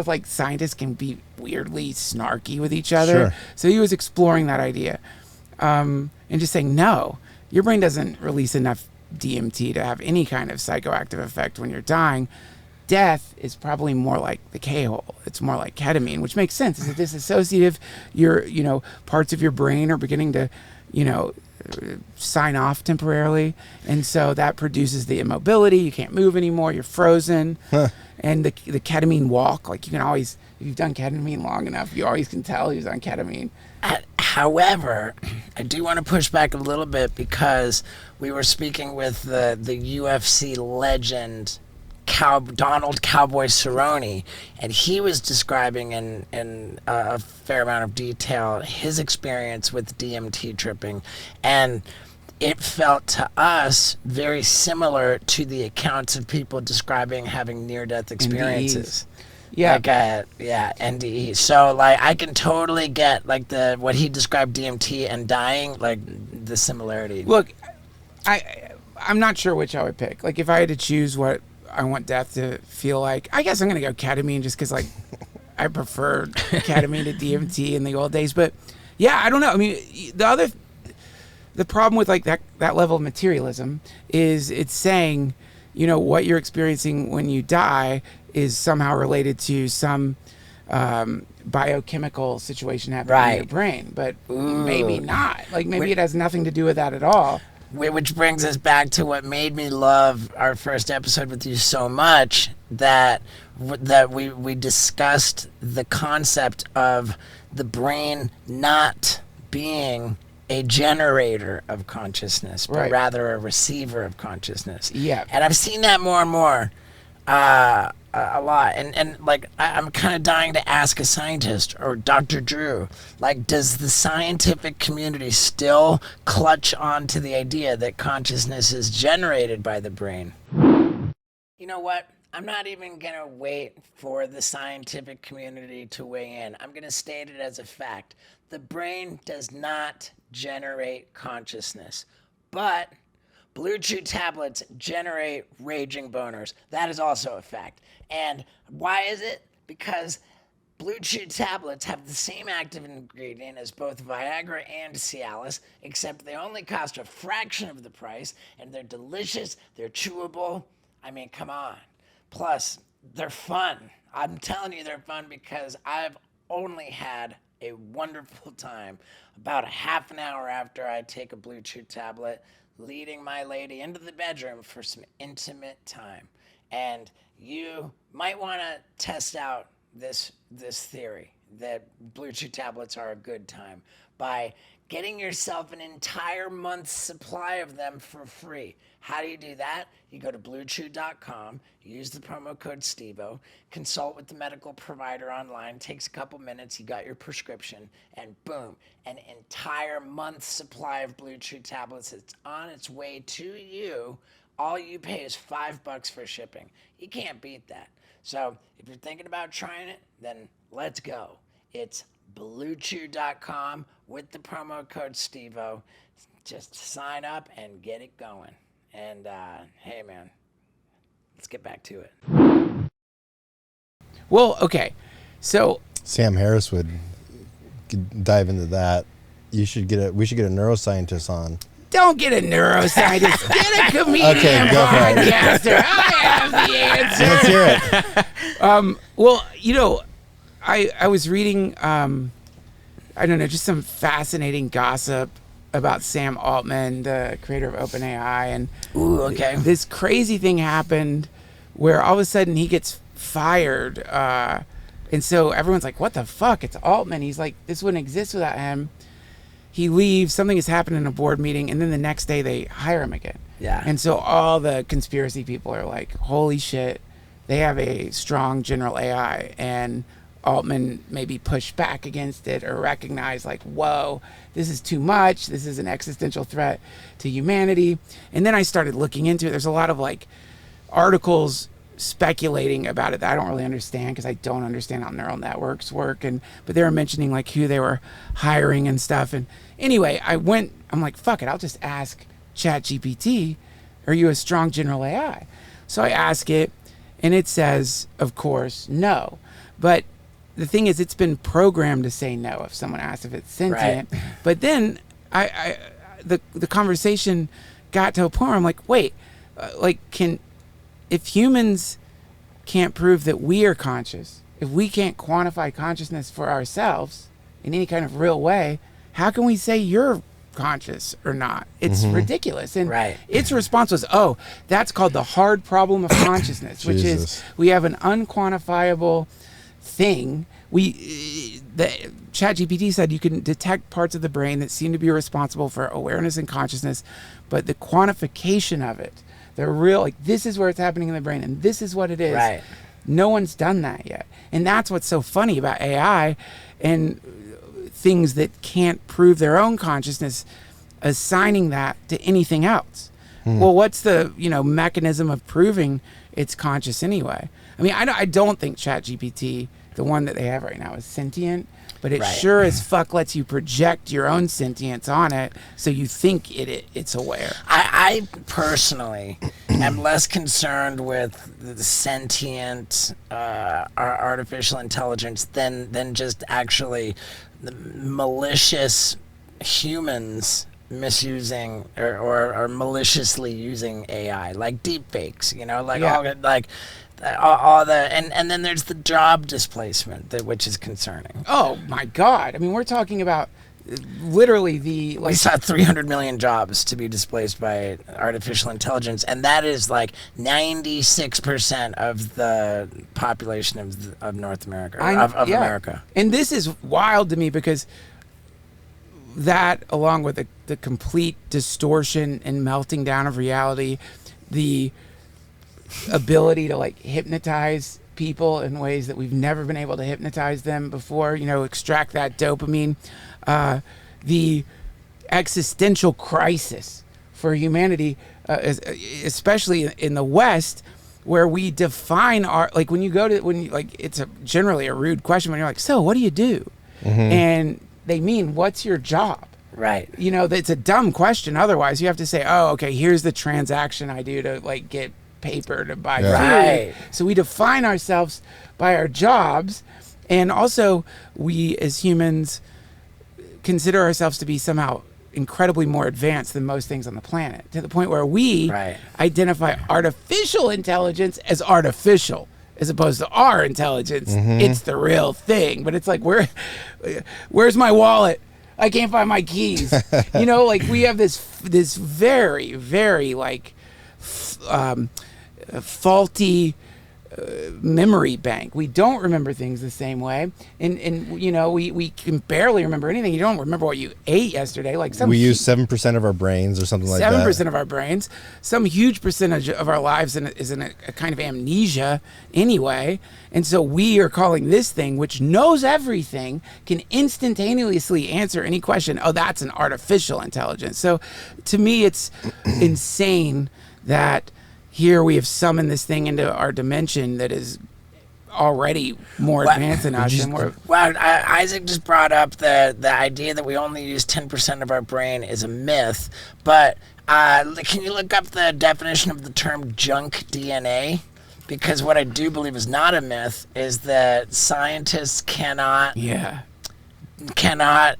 Speaker 3: like scientists can be weirdly snarky with each other.
Speaker 2: Sure.
Speaker 3: So he was exploring that idea and just saying, no, your brain doesn't release enough DMT to have any kind of psychoactive effect when you're dying. Death is probably more like the K-hole. It's more like ketamine, which makes sense. It's a dissociative. Parts of your brain are beginning to, sign off temporarily. And so that produces the immobility. You can't move anymore. You're frozen. Huh. And the ketamine walk, like you can always, if you've done ketamine long enough, you always can tell who's on ketamine.
Speaker 1: However, I do want to push back a little bit, because we were speaking with the UFC legend, Donald Cowboy Cerrone, and he was describing in a fair amount of detail his experience with DMT tripping, and it felt to us very similar to the accounts of people describing having near-death experiences.
Speaker 3: Yeah.
Speaker 1: NDE. So I can totally get what he described DMT and dying, the similarity.
Speaker 3: Look, I'm not sure which I would pick. If I had to choose what I want death to feel like, I guess I'm going to go ketamine just because, like, I preferred ketamine to DMT in the old days. But, yeah, I don't know. I mean, the problem with, like, that level of materialism is it's saying, you know, what you're experiencing when you die is somehow related to some biochemical situation happening in your brain. But maybe not. Like, maybe it has nothing to do with that at all.
Speaker 1: Which brings us back to what made me love our first episode with you so much, that we discussed the concept of the brain not being a generator of consciousness, but rather a receiver of consciousness.
Speaker 3: Yeah.
Speaker 1: And I've seen that more and more a lot. And like, I'm kind of dying to ask a scientist or Dr. Drew, like, does the scientific community still clutch on to the idea that consciousness is generated by the brain? You know what? I'm not even going to wait for the scientific community to weigh in. I'm going to state it as a fact. The brain does not generate consciousness, but bluechew tablets generate raging boners. That is also a fact. And why is it? Because bluechew tablets have the same active ingredient as both Viagra and Cialis, except they only cost a fraction of the price, and they're delicious, they're chewable. I mean, come on. Plus, they're fun. I'm telling you they're fun because I've only had a wonderful time about a half an hour after I take a bluechew tablet, leading my lady into the bedroom for some intimate time. And you might want to test out this theory that bluechew tablets are a good time by getting yourself an entire month's supply of them for free. How do you do that? You go to bluechew.com, use the promo code STEVO, consult with the medical provider online, takes a couple minutes, you got your prescription, and boom, an entire month's supply of bluechew tablets. It's on its way to you. All you pay is $5 for shipping. You can't beat that. So if you're thinking about trying it, then let's go. It's bluechew.com with the promo code STEVO. Just sign up and get it going. And hey, man, let's get back to it.
Speaker 3: Well, okay. So
Speaker 2: Sam Harris would dive into that. We should get a neuroscientist on.
Speaker 3: don't get a neuroscientist. Get a comedian.
Speaker 2: Okay, go for it.
Speaker 3: Podcaster. I have the answer.
Speaker 2: Let's hear it.
Speaker 3: Well, you know, I was reading, I don't know, just some fascinating gossip about Sam Altman, the creator of OpenAI, and this crazy thing happened where all of a sudden he gets fired, and so everyone's like, "What the fuck? It's Altman." He's like, "This wouldn't exist without him." He leaves. Something has happened in a board meeting, and then the next day they hire him again.
Speaker 1: Yeah.
Speaker 3: And so all the conspiracy people are like, "Holy shit!" They have a strong general AI, and Altman maybe pushed back against it or recognized like, whoa, this is too much. This is an existential threat to humanity. And then I started looking into it. There's a lot of like articles speculating about it that I don't really understand because I don't understand how neural networks work. But they were mentioning like who they were hiring and stuff. And anyway, I'm like, fuck it. I'll just ask ChatGPT, are you a strong general AI? So I ask it and it says, of course, no. But the thing is, it's been programmed to say no if someone asks if it's sentient. Right. But then the conversation got to a point where I'm like, wait, if humans can't prove that we are conscious, if we can't quantify consciousness for ourselves in any kind of real way, how can we say you're conscious or not? It's ridiculous. And its response was, oh, that's called the hard problem of consciousness, which is we have an unquantifiable thing. The ChatGPT said you can detect parts of the brain that seem to be responsible for awareness and consciousness, but the quantification of it, the real, like, this is where it's happening in the brain and this is what it is. Right. No one's done that yet. And that's what's so funny about AI and things that can't prove their own consciousness, assigning that to anything else. Well, what's the mechanism of proving it's conscious anyway? I mean, I don't think ChatGPT the one that they have right now is sentient, but it
Speaker 1: Right.
Speaker 3: sure as fuck lets you project your own sentience on it, so you think it's aware.
Speaker 1: I personally am less concerned with the sentient artificial intelligence than just actually the malicious humans misusing or maliciously using AI, like deepfakes, like all the and then there's the job displacement which is concerning.
Speaker 3: Oh my God! I mean, we're talking about literally
Speaker 1: We saw 300 million jobs to be displaced by artificial intelligence, and that is like 96% of the population of North America, of America.
Speaker 3: And this is wild to me because that, along with the complete distortion and melting down of reality, the ability to like hypnotize people in ways that we've never been able to hypnotize them before, extract that dopamine, the existential crisis for humanity, especially in the West, where we define our, like it's generally a rude question when you're like, so what do you do? And they mean, what's your job?
Speaker 1: Right.
Speaker 3: It's a dumb question. Otherwise, you have to say, oh, okay, here's the transaction I do to like get paper to buy food.
Speaker 1: Right.
Speaker 3: So we define ourselves by our jobs, and also we as humans consider ourselves to be somehow incredibly more advanced than most things on the planet, to the point where we identify artificial intelligence as artificial as opposed to our intelligence. It's the real thing. But it's like, where's my wallet? I can't find my keys. Like we have this very, very like faulty memory bank. We don't remember things the same way, and we can barely remember anything. You don't remember what you ate yesterday. Like
Speaker 2: we use 7% of our brains or something like that.
Speaker 3: 7% of our brains. Some huge percentage of our lives is in a kind of amnesia anyway. And so we are calling this thing, which knows everything, can instantaneously answer any question. Oh, that's an artificial intelligence. So to me, it's insane that here we have summoned this thing into our dimension that is already more advanced than us.
Speaker 1: Isaac just brought up the idea that we only use 10% of our brain is a myth, but can you look up the definition of the term junk DNA? Because what I do believe is not a myth is that scientists cannot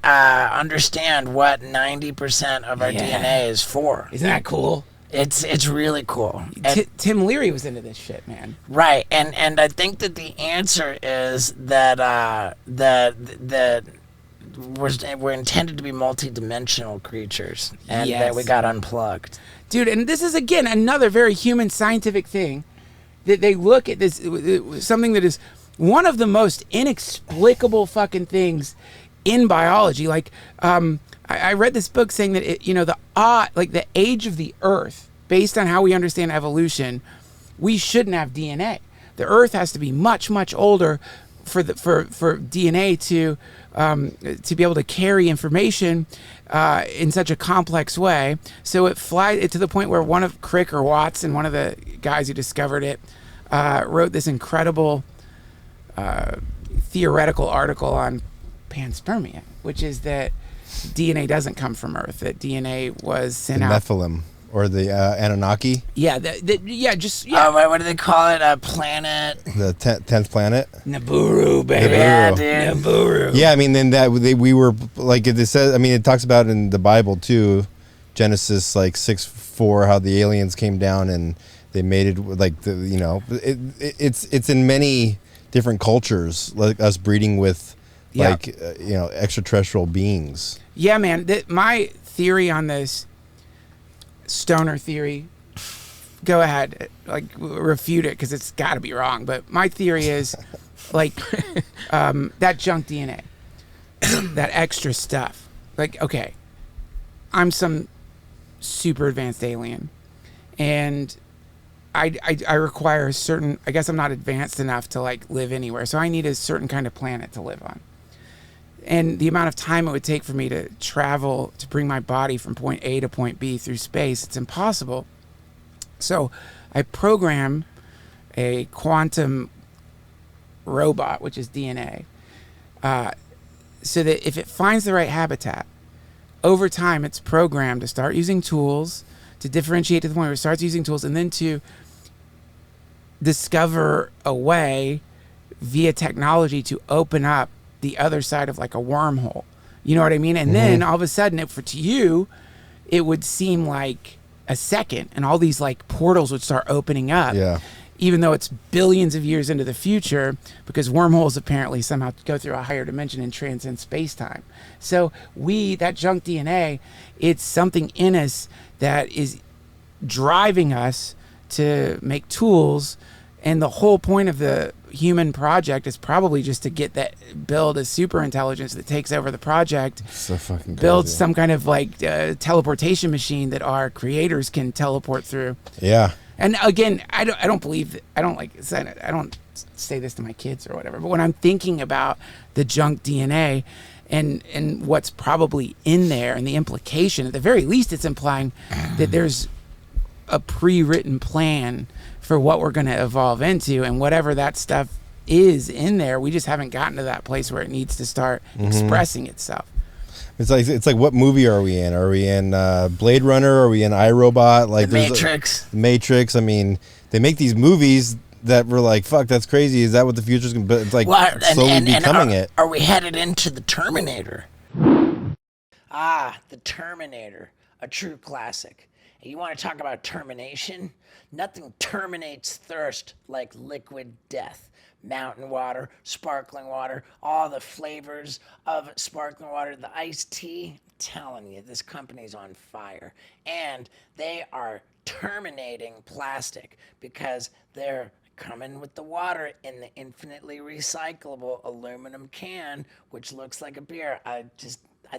Speaker 1: understand what 90% of our DNA is for.
Speaker 3: Isn't that cool?
Speaker 1: It's really cool.
Speaker 3: Tim Leary was into this shit, man.
Speaker 1: Right, and I think that the answer is that we're intended to be multi-dimensional creatures, and that we got unplugged.
Speaker 3: Dude, and this is again another very human scientific thing that they look at this something that is one of the most inexplicable fucking things in biology. Like I read this book saying that the age of the Earth, based on how we understand evolution, we shouldn't have DNA. The Earth has to be much, much older for DNA to be able to carry information in such a complex way. So it flies to the point where one of Crick or Watson, one of the guys who discovered it, wrote this incredible theoretical article on panspermia, which is that DNA doesn't come from Earth, that DNA was sent out.
Speaker 2: Nephilim, or the Anunnaki.
Speaker 3: Yeah,
Speaker 1: what do they call it? A planet?
Speaker 2: The 10th planet?
Speaker 3: Nibiru, baby.
Speaker 1: Yeah, dude.
Speaker 3: Nibiru.
Speaker 2: Yeah, I mean, then we were, like it says, I mean, it talks about in the Bible too, Genesis like 6:4, how the aliens came down and they mated like it's in many different cultures, like us breeding with extraterrestrial beings.
Speaker 3: Yeah, man. My theory on this, stoner theory, go ahead, like refute it because it's got to be wrong. But my theory is like that junk DNA, that extra stuff. Like, okay, I'm some super advanced alien, and I require a certain. I guess I'm not advanced enough to like live anywhere, so I need a certain kind of planet to live on. And the amount of time it would take for me to travel to bring my body from point A to point B through space, it's impossible. So I program a quantum robot, which is DNA, so that if it finds the right habitat, over time it's programmed to start using tools, to differentiate to the point where it starts using tools, and then to discover a way via technology to open up the other side of like a wormhole. You know what I mean? And then all of a sudden, to you, it would seem like a second, and all these like portals would start opening up.
Speaker 2: Yeah.
Speaker 3: Even though it's billions of years into the future, because wormholes apparently somehow go through a higher dimension and transcend space-time. So that junk DNA, it's something in us that is driving us to make tools, and the whole point of the human project is probably just to build a super intelligence that takes over the project,
Speaker 2: So fucking
Speaker 3: builds
Speaker 2: crazy.
Speaker 3: some kind of like teleportation machine that our creators can teleport through.
Speaker 2: Yeah.
Speaker 3: And again, I don't say this to my kids or whatever, but when I'm thinking about the junk DNA and what's probably in there and the implication, at the very least, it's implying that there's a pre-written plan for what we're going to evolve into, and whatever that stuff is in there, we just haven't gotten to that place where it needs to start expressing itself.
Speaker 2: It's like what movie are we in? Are we in Blade Runner? Are we in iRobot? Like
Speaker 1: The Matrix.
Speaker 2: The Matrix. I mean, they make these movies that were like, fuck, that's crazy. Is that what the future's going to be? It's like slowly becoming it.
Speaker 1: Are we headed into the Terminator? The Terminator, a true classic. You want to talk about termination? Nothing terminates thirst like liquid death. Mountain water, sparkling water, all the flavors of sparkling water, the iced tea. I'm telling you, this company's on fire. And they are terminating plastic because they're coming with the water in the infinitely recyclable aluminum can, which looks like a beer. I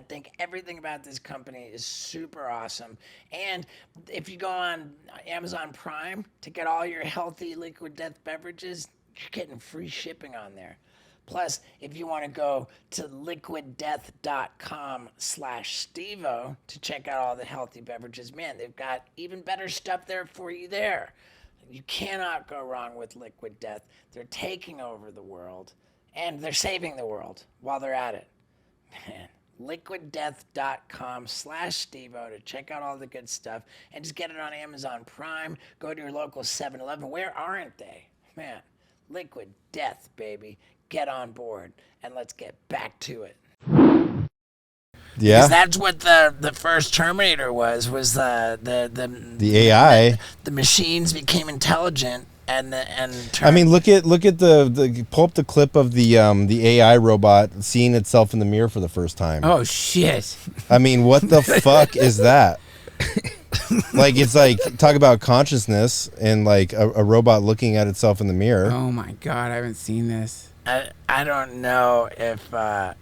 Speaker 1: think everything about this company is super awesome. And if you go on Amazon Prime to get all your healthy liquid death beverages, you're getting free shipping on there. Plus, if you want to go to liquiddeath.com/Stevo to check out all the healthy beverages, man, they've got even better stuff there for you there. You cannot go wrong with Liquid Death. They're taking over the world, and they're saving the world while they're at it. Man, liquiddeath.com/Stevo to check out all the good stuff, and just get it on Amazon Prime. Go to your local 7-Eleven. Where aren't they? Man, Liquid Death, baby. Get on board, and let's get back to it.
Speaker 2: Yeah.
Speaker 1: Because that's what the first Terminator was the
Speaker 2: AI.
Speaker 1: The machines became intelligent, and
Speaker 2: I mean, look at the pull up the clip of the AI robot seeing itself in the mirror for the first time.
Speaker 3: Oh shit!
Speaker 2: I mean, what the fuck is that? Like, it's like, talk about consciousness and like a robot looking at itself in the mirror.
Speaker 3: Oh my god, I haven't seen this.
Speaker 1: I don't know if that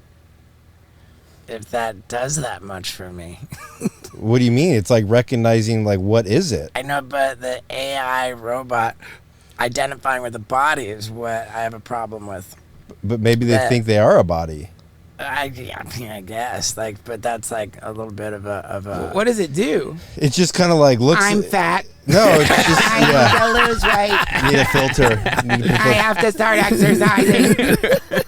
Speaker 1: does that much for me.
Speaker 2: What do you mean? It's like recognizing, like, what is it?
Speaker 1: I know, but the AI robot identifying with the body is what I have a problem with.
Speaker 2: But maybe they think they are a body.
Speaker 1: I guess, like, but that's like a little bit of a.
Speaker 3: What does it do?
Speaker 2: It's just kind of like looks.
Speaker 3: I'm fat.
Speaker 2: No, it's just
Speaker 3: I need to lose weight.
Speaker 2: You need a filter.
Speaker 3: I have to start exercising.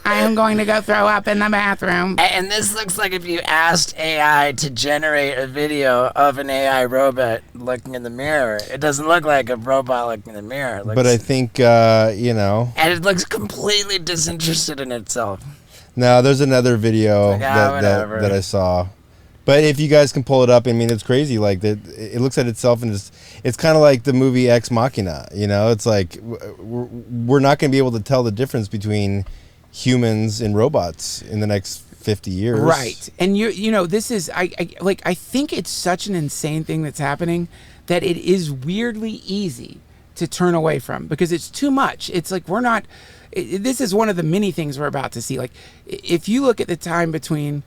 Speaker 3: I am going to go throw up in the bathroom.
Speaker 1: And this looks like if you asked AI to generate a video of an AI robot looking in the mirror, it doesn't look like a robot looking in the mirror. It looks,
Speaker 2: But I think and
Speaker 1: it looks completely disinterested in itself.
Speaker 2: No, there's another video
Speaker 1: Like,
Speaker 2: that I saw. But if you guys can pull it up, I mean, it's crazy. Like, that, it looks at itself, and it's kind of like the movie Ex Machina. You know, it's like we're not going to be able to tell the difference between humans and robots in the next 50 years.
Speaker 3: Right. And you know, this is I think it's such an insane thing that's happening that it is weirdly easy to turn away from, because it's too much. It's like this is one of the many things we're about to see. Like, if you look at the time between,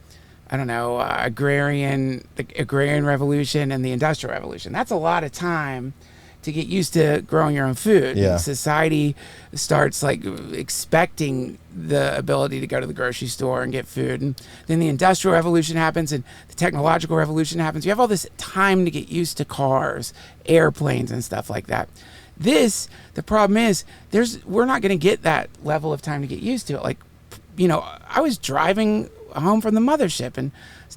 Speaker 3: I don't know, the agrarian revolution and the industrial revolution, that's a lot of time to get used to growing your own food.
Speaker 2: Yeah.
Speaker 3: And society starts like expecting the ability to go to the grocery store and get food. And then the industrial revolution happens and the technological revolution happens. You have all this time to get used to cars, airplanes, and stuff like that. The problem is we're not going to get that level of time to get used to it. Like, I was driving home from the mothership and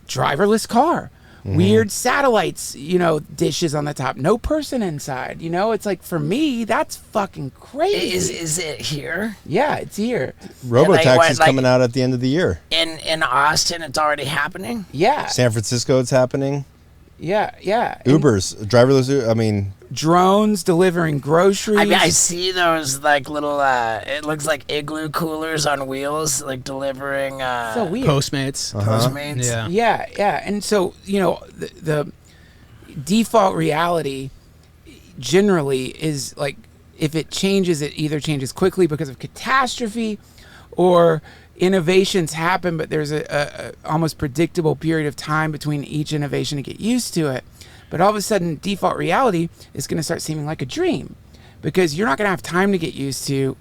Speaker 3: driverless car. Weird satellites, dishes on the top. No person inside. It's like, for me, that's fucking crazy.
Speaker 1: Is it here?
Speaker 3: Yeah, it's here.
Speaker 2: Robotaxi's coming out at the end of the year.
Speaker 1: In Austin, it's already happening?
Speaker 3: Yeah.
Speaker 2: San Francisco, it's happening.
Speaker 3: Yeah.
Speaker 2: Ubers, driverless,
Speaker 3: drones delivering groceries.
Speaker 1: I see those like little, it looks like igloo coolers on wheels, like delivering
Speaker 3: so weird.
Speaker 5: Postmates.
Speaker 1: Postmates.
Speaker 3: Yeah. And so, the default reality generally is like, if it changes, it either changes quickly because of catastrophe, or innovations happen, but there's a almost predictable period of time between each innovation to get used to it. But all of a sudden, default reality is going to start seeming like a dream, because you're not going to have time to get used to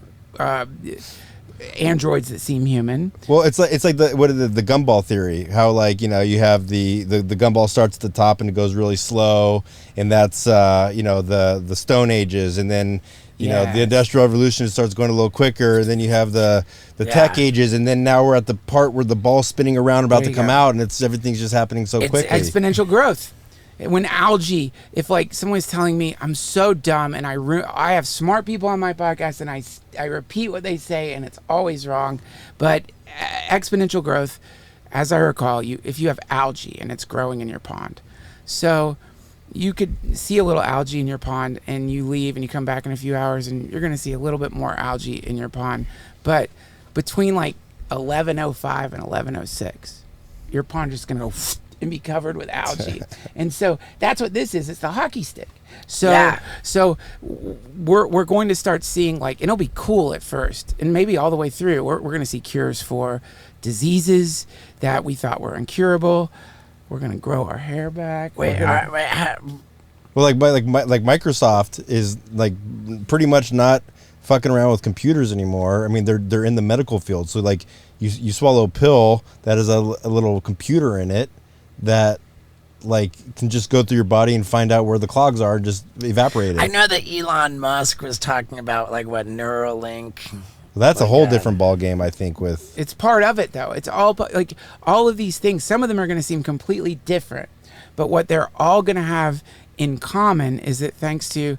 Speaker 3: androids that seem human.
Speaker 2: Well, it's like the gumball theory. How you have the gumball starts at the top and it goes really slow, and that's the Stone Ages, and then the Industrial Revolution starts going a little quicker. Then you have the Tech Ages, and then now we're at the part where the ball's spinning around about to come out, and everything's just happening so quickly.
Speaker 3: It's exponential growth. When algae, if like someone's telling me I'm so dumb, and I have smart people on my podcast, and I repeat what they say, and it's always wrong, but exponential growth, as I recall, if you have algae and it's growing in your pond, so you could see a little algae in your pond, and you leave and you come back in a few hours, and you're going to see a little bit more algae in your pond. But between like 11:05 and 11:06, your pond is going to go and be covered with algae. And so that's what this is. It's the hockey stick. So we're going to start seeing, like, and it'll be cool at first, and maybe all the way through, we're going to see cures for diseases that we thought were incurable. We're gonna grow our hair back.
Speaker 1: Well,
Speaker 2: like Microsoft is like pretty much not fucking around with computers anymore. I mean, they're in the medical field. So like you swallow a pill that has a little computer in it that like can just go through your body and find out where the clogs are and just evaporate it.
Speaker 1: I know that Elon Musk was talking about like what Neuralink.
Speaker 2: That's a whole different ball game, I think.
Speaker 3: It's part of it, though. It's all like all of these things. Some of them are going to seem completely different, but what they're all going to have in common is that thanks to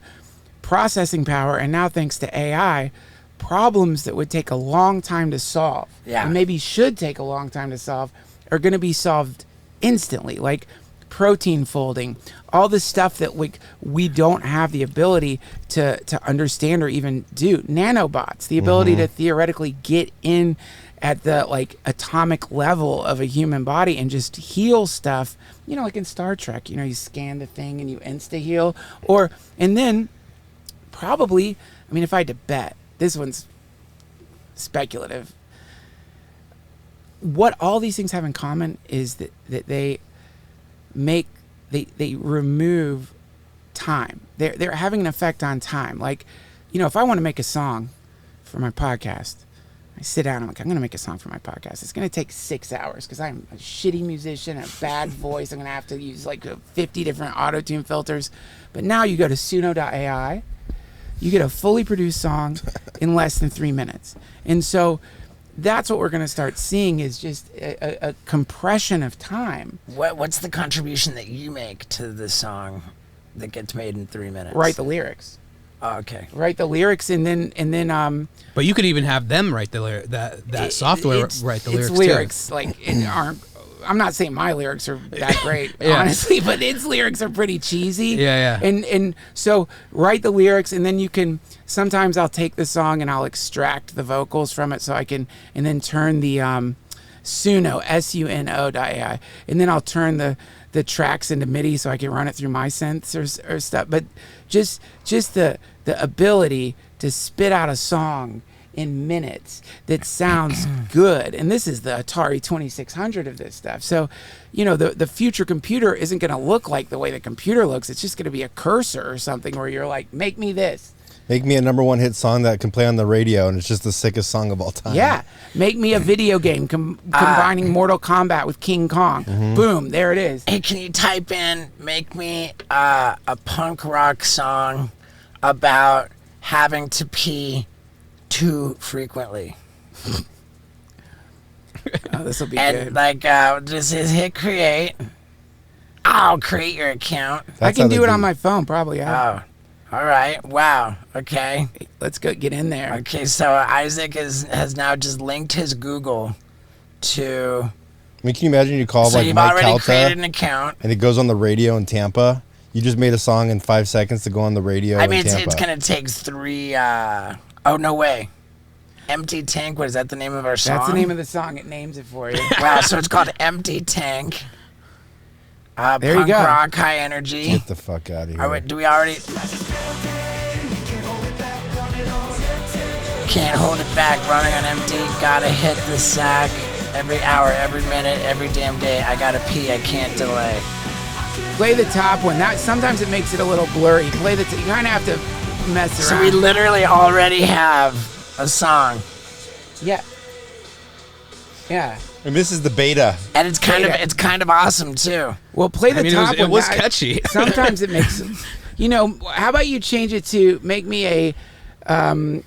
Speaker 3: processing power, and now thanks to AI, problems that would take a long time to solve, and maybe should take a long time to solve, are going to be solved instantly. Like protein folding, all the stuff that we don't have the ability to understand or even do. Nanobots, the ability to theoretically get in at the like atomic level of a human body and just heal stuff, like in Star Trek, you scan the thing and you insta heal. And then probably, I mean, if I had to bet, this one's speculative, what all these things have in common is that they remove time. They're having an effect on time. Like, if I want to make a song for my podcast, I sit down, I'm like, I'm going to make a song for my podcast. It's going to take 6 hours because I'm a shitty musician, a bad voice. I'm going to have to use like 50 different auto-tune filters. But now you go to Suno.ai, you get a fully produced song in less than 3 minutes. And so that's what we're going to start seeing, is just a compression of time.
Speaker 1: What's the contribution that you make to the song that gets made in 3 minutes?
Speaker 3: Write the lyrics.
Speaker 1: Oh, okay.
Speaker 3: Write the lyrics, and then.
Speaker 5: But you could even have them write the that software write the lyrics.
Speaker 3: It's lyrics
Speaker 5: too.
Speaker 3: like aren't. I'm not saying my lyrics are that great, honestly, but its lyrics are pretty cheesy.
Speaker 5: Yeah.
Speaker 3: And so write the lyrics, and then you can. Sometimes I'll take the song and I'll extract the vocals from it, so I can, and then turn the Suno SUNO.ai, and then I'll turn the tracks into MIDI so I can run it through my synths or stuff. But just the ability to spit out a song in minutes that sounds good. And this is the Atari 2600 of this stuff. So, the future computer isn't going to look like the way the computer looks. It's just going to be a cursor or something where you're like, make me this.
Speaker 2: Make me a #1 hit song that can play on the radio, and it's just the sickest song of all time.
Speaker 3: Yeah. Make me a video game combining Mortal Kombat with King Kong. Boom, there it is.
Speaker 1: Hey, can you type in, make me a punk rock song about having to pee too frequently.
Speaker 3: Oh, this will be
Speaker 1: And
Speaker 3: good.
Speaker 1: like, just hit create. I'll create your account.
Speaker 3: I can do it on my phone, probably.
Speaker 1: Oh, all right. Wow. Okay.
Speaker 3: Let's go get in there.
Speaker 1: Okay. So Isaac has now just linked his Google to.
Speaker 2: I mean, can you imagine you call
Speaker 1: So
Speaker 2: like
Speaker 1: you've
Speaker 2: Mike
Speaker 1: already created an
Speaker 2: Calta
Speaker 1: account.
Speaker 2: and it goes on the radio in Tampa? You just made a song in 5 seconds to go on the radio
Speaker 1: I
Speaker 2: in
Speaker 1: mean,
Speaker 2: Tampa.
Speaker 1: it's gonna take 3. Oh no way. Empty Tank. What is that? The name of our song?
Speaker 3: That's the name of the song. It names it for you.
Speaker 1: Wow. So it's called Empty Tank.
Speaker 3: There you
Speaker 1: Punk
Speaker 3: go.
Speaker 1: rock, high energy.
Speaker 2: Get the fuck out of here.
Speaker 1: All right, do we already? Can't hold it back, running on empty. Gotta hit the sack every hour, every minute, every damn day. I gotta pee, I can't delay.
Speaker 3: Play the top one. That sometimes it makes it a little blurry. Play the. You kind of have to mess
Speaker 1: So
Speaker 3: around.
Speaker 1: we literally already have a song,
Speaker 3: Yeah. Yeah.
Speaker 2: And this is the beta.
Speaker 1: and it's kind of awesome too.
Speaker 3: Well, play the
Speaker 5: I mean,
Speaker 3: top
Speaker 5: it
Speaker 3: one.
Speaker 5: was
Speaker 3: That-
Speaker 5: catchy.
Speaker 3: Sometimes it makes. You know, how about you change it to make me a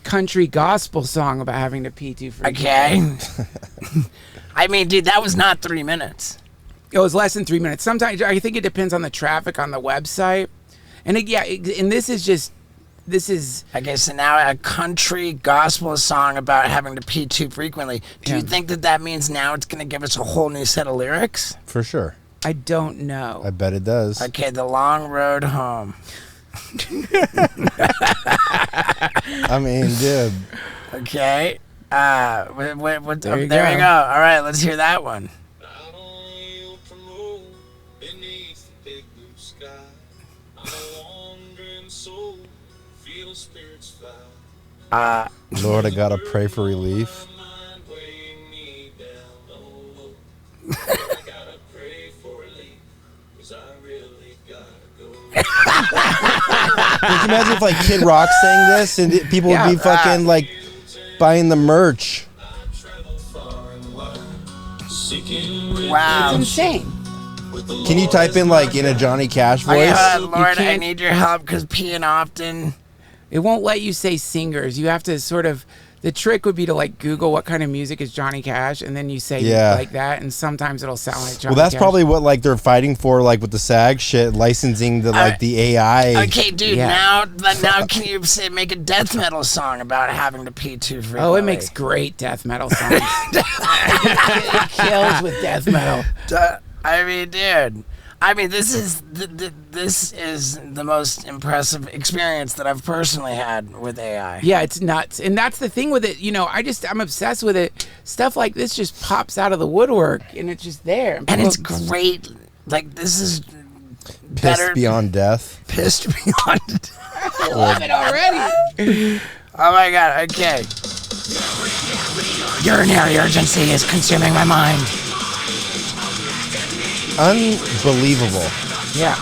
Speaker 3: country gospel song about having to pee too frequently?
Speaker 1: Okay. I mean, dude, that was not 3 minutes.
Speaker 3: It was less than 3 minutes. Sometimes I think it depends on the traffic on the website, and and this is
Speaker 1: Okay, so now a country gospel song about having to pee too frequently. Do you
Speaker 3: Yeah.
Speaker 1: think that means now it's gonna give us a whole new set of lyrics?
Speaker 2: For sure.
Speaker 3: I don't know.
Speaker 2: I bet it does.
Speaker 1: Okay, the long road home.
Speaker 2: I mean, dude.
Speaker 1: Okay. What,
Speaker 3: There you
Speaker 1: there
Speaker 3: go.
Speaker 1: you go. All right, let's hear that one.
Speaker 6: Out on the open road, beneath the big blue sky, I'm a wandering soul, feel spirits fly.
Speaker 2: Lord, I gotta pray for relief.
Speaker 6: My mind weighing me down, oh, I gotta pray for relief, 'cause I really gotta go.
Speaker 2: Can you imagine if like Kid Rock sang this and people would be fucking like buying the merch?
Speaker 6: Travel far and wide, seeking
Speaker 1: Wow.
Speaker 3: It's insane.
Speaker 2: Can you type in like in a Johnny Cash
Speaker 1: Okay,
Speaker 2: voice?
Speaker 1: Lord, I
Speaker 3: can't-
Speaker 1: need your help because peeing often.
Speaker 3: It won't let you say singers. You have to sort of. The trick would be to like Google what kind of music is Johnny Cash, and then you say
Speaker 2: Yeah.
Speaker 3: like that, and sometimes it'll sound like Johnny.
Speaker 2: Well, that's
Speaker 3: Cash.
Speaker 2: probably what like they're fighting for, like with the SAG shit, licensing the like the AI.
Speaker 1: Okay, dude.
Speaker 3: Yeah.
Speaker 1: Now, can you make a death metal song about having to pee too frequently?
Speaker 3: Oh, it makes great death metal songs. it kills with death metal.
Speaker 1: I mean, dude. I mean, this is the most impressive experience that I've personally had with AI.
Speaker 3: Yeah, it's nuts. And that's the thing with it. You know, I'm obsessed with it. Stuff like this just pops out of the woodwork and it's just there.
Speaker 1: And it's great. Like, this is better.
Speaker 2: Pissed beyond death.
Speaker 1: Pissed beyond.
Speaker 3: I love it already.
Speaker 1: Oh my god, okay. Urinary urgency is consuming my mind.
Speaker 2: Unbelievable.
Speaker 3: Yeah.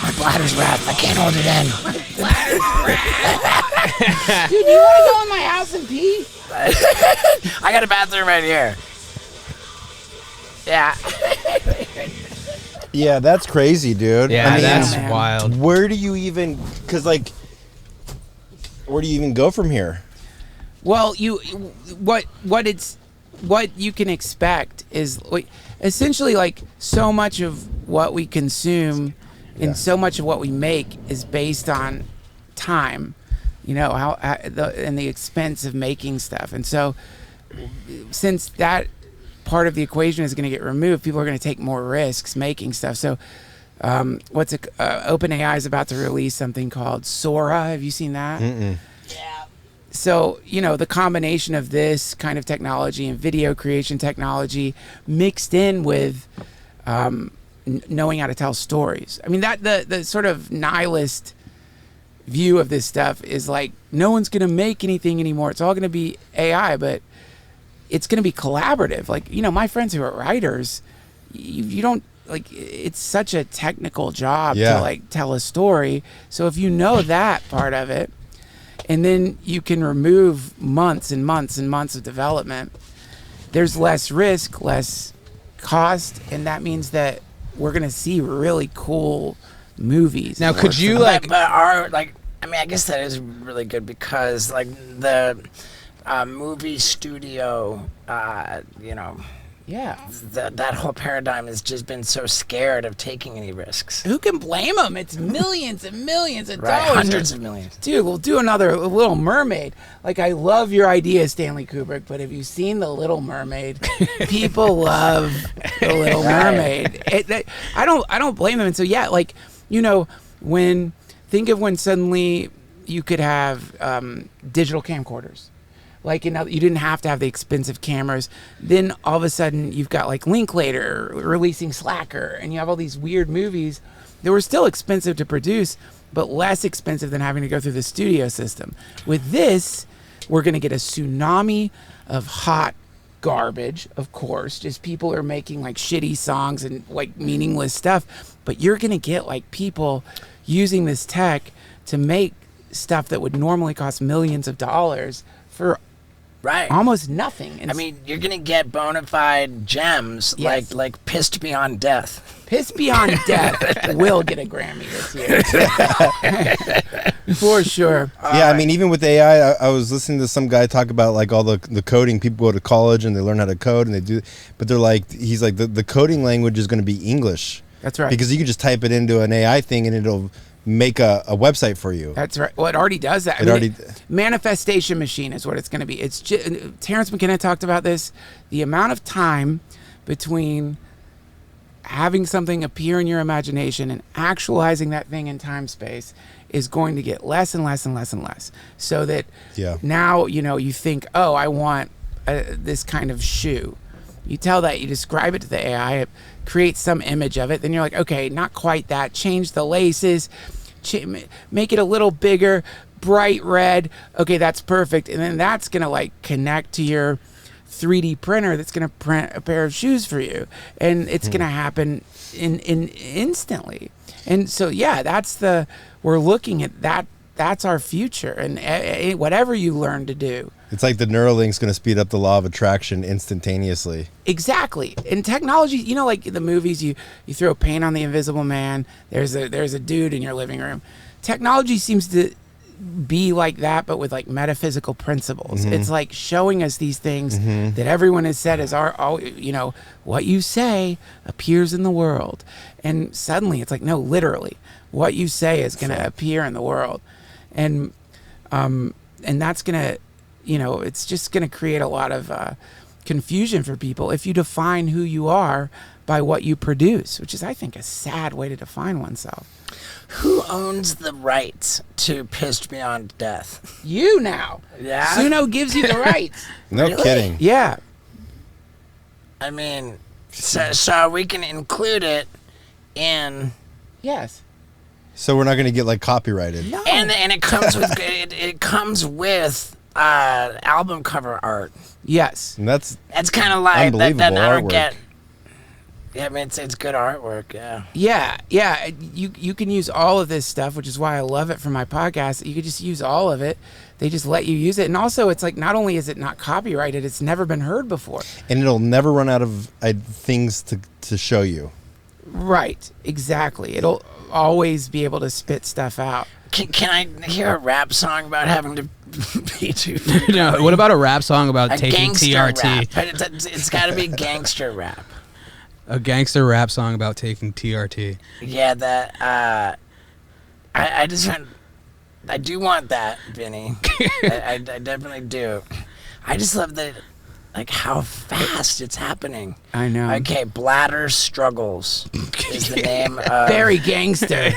Speaker 1: My bladder's wrath. I can't hold it in.
Speaker 3: Dude, you want to go in my house and pee?
Speaker 1: I got a bathroom right here. Yeah.
Speaker 2: Yeah, that's crazy, dude.
Speaker 5: Yeah,
Speaker 2: I mean,
Speaker 5: that's
Speaker 3: man.
Speaker 5: wild.
Speaker 2: where do you even? Because like, where do you even go from here?
Speaker 3: Well, what you can expect is like, essentially like so much of what we consume and so much of what we make is based on time, you know, and the expense of making stuff. And so since that part of the equation is going to get removed, people are going to take more risks making stuff. So OpenAI is about to release something called Sora. Have you seen that?
Speaker 1: Yeah.
Speaker 3: So, you know, the combination of this kind of technology and video creation technology mixed in with knowing how to tell stories. I mean, that the sort of nihilist view of this stuff is like, no one's going to make anything anymore. It's all going to be AI, but it's going to be collaborative. Like, you know, my friends who are writers, you don't, like, it's such a technical job
Speaker 2: Yeah.
Speaker 3: to like tell a story. So if you know that part of it, and then you can remove months and months and months of development. There's less risk, less cost, and that means that we're gonna see really cool movies.
Speaker 5: Now, could you
Speaker 1: but our like? I mean, I guess that is really good because like the movie studio, you know.
Speaker 3: Yeah.
Speaker 1: That whole paradigm has just been so scared of taking any risks.
Speaker 3: Who can blame them? It's millions and millions of
Speaker 1: Right,
Speaker 3: dollars.
Speaker 1: hundreds of millions.
Speaker 3: Dude, we'll do another Little Mermaid. Like, I love your idea, Stanley Kubrick, but have you seen The Little Mermaid? People love The Little Mermaid. I don't blame them. And so, yeah, like, you know, think of when suddenly you could have digital camcorders. Like, you didn't have to have the expensive cameras. Then all of a sudden you've got like Linklater releasing Slacker, and you have all these weird movies that were still expensive to produce, but less expensive than having to go through the studio system. With this, we're going to get a tsunami of hot garbage, of course. Just people are making like shitty songs and like meaningless stuff. But you're going to get like people using this tech to make stuff that would normally cost millions of dollars for almost nothing. And
Speaker 1: I mean, you're gonna get bona fide gems like Pissed Beyond Death.
Speaker 3: Pissed Beyond Death will get a Grammy this year. For sure.
Speaker 2: Yeah, I mean, even with AI, I was listening to some guy talk about like all the coding. People go to college and they learn how to code and they do, but they're like, he's like, the coding language is going to be English.
Speaker 3: That's right.
Speaker 2: Because you can just type it into an AI thing and it'll make a website for you.
Speaker 3: That's right. Well, it already does that. Manifestation machine is what it's going to be. It's just, Terrence McKenna talked about this. The amount of time between having something appear in your imagination and actualizing that thing in time space is going to get less and less and less and less. So that now, you know, you think, oh, I want this kind of shoe. You tell that, you describe it to the AI, it creates some image of it. Then you're like, okay, not quite that. Change the laces, make it a little bigger, bright red. Okay, that's perfect. And then that's going to like connect to your 3D printer that's going to print a pair of shoes for you. And it's going to happen in instantly. And so, yeah, we're looking at that. That's our future. And whatever you learn to do.
Speaker 2: It's like the Neuralink's going to speed up the law of attraction instantaneously.
Speaker 3: Exactly. And technology, you know, like the movies, you throw paint on the Invisible Man. There's a dude in your living room. Technology seems to be like that, but with like metaphysical principles. Mm-hmm. It's like showing us these things that everyone has said is you know, what you say appears in the world. And suddenly it's like, no, literally, what you say is going to appear in the world. And that's going to, you know, it's just going to create a lot of confusion for people if you define who you are by what you produce, which is, I think, a sad way to define oneself.
Speaker 1: Who owns the rights to Pissed Beyond Death?
Speaker 3: You now.
Speaker 1: Yeah.
Speaker 3: Suno gives you the rights.
Speaker 2: No kidding.
Speaker 3: Yeah.
Speaker 1: I mean, so we can include it in.
Speaker 3: Yes.
Speaker 2: So we're not going to get like copyrighted.
Speaker 3: No.
Speaker 1: And it comes with it comes with album cover art.
Speaker 3: Yes.
Speaker 2: And that's
Speaker 1: kind of like
Speaker 2: unbelievable
Speaker 1: that I don't
Speaker 2: artwork.
Speaker 1: get. Yeah, I mean it's good artwork. Yeah.
Speaker 3: Yeah. You can use all of this stuff, which is why I love it for my podcast. You could just use all of it. They just let you use it, and also it's like not only is it not copyrighted, it's never been heard before.
Speaker 2: And it'll never run out of things to show you.
Speaker 3: Right. Exactly. It'll always be able to spit stuff out.
Speaker 1: Can I hear a rap song about having to be too?
Speaker 5: No. What about a rap song about
Speaker 1: a
Speaker 5: taking TRT?
Speaker 1: Rap. It's got to be gangster rap.
Speaker 5: A gangster rap song about taking TRT.
Speaker 1: Yeah, that. I do want that, Vinny. I definitely do. I just love that, like how fast it's happening.
Speaker 3: I know.
Speaker 1: Okay, Bladder Struggles is the name of.
Speaker 3: Very gangster.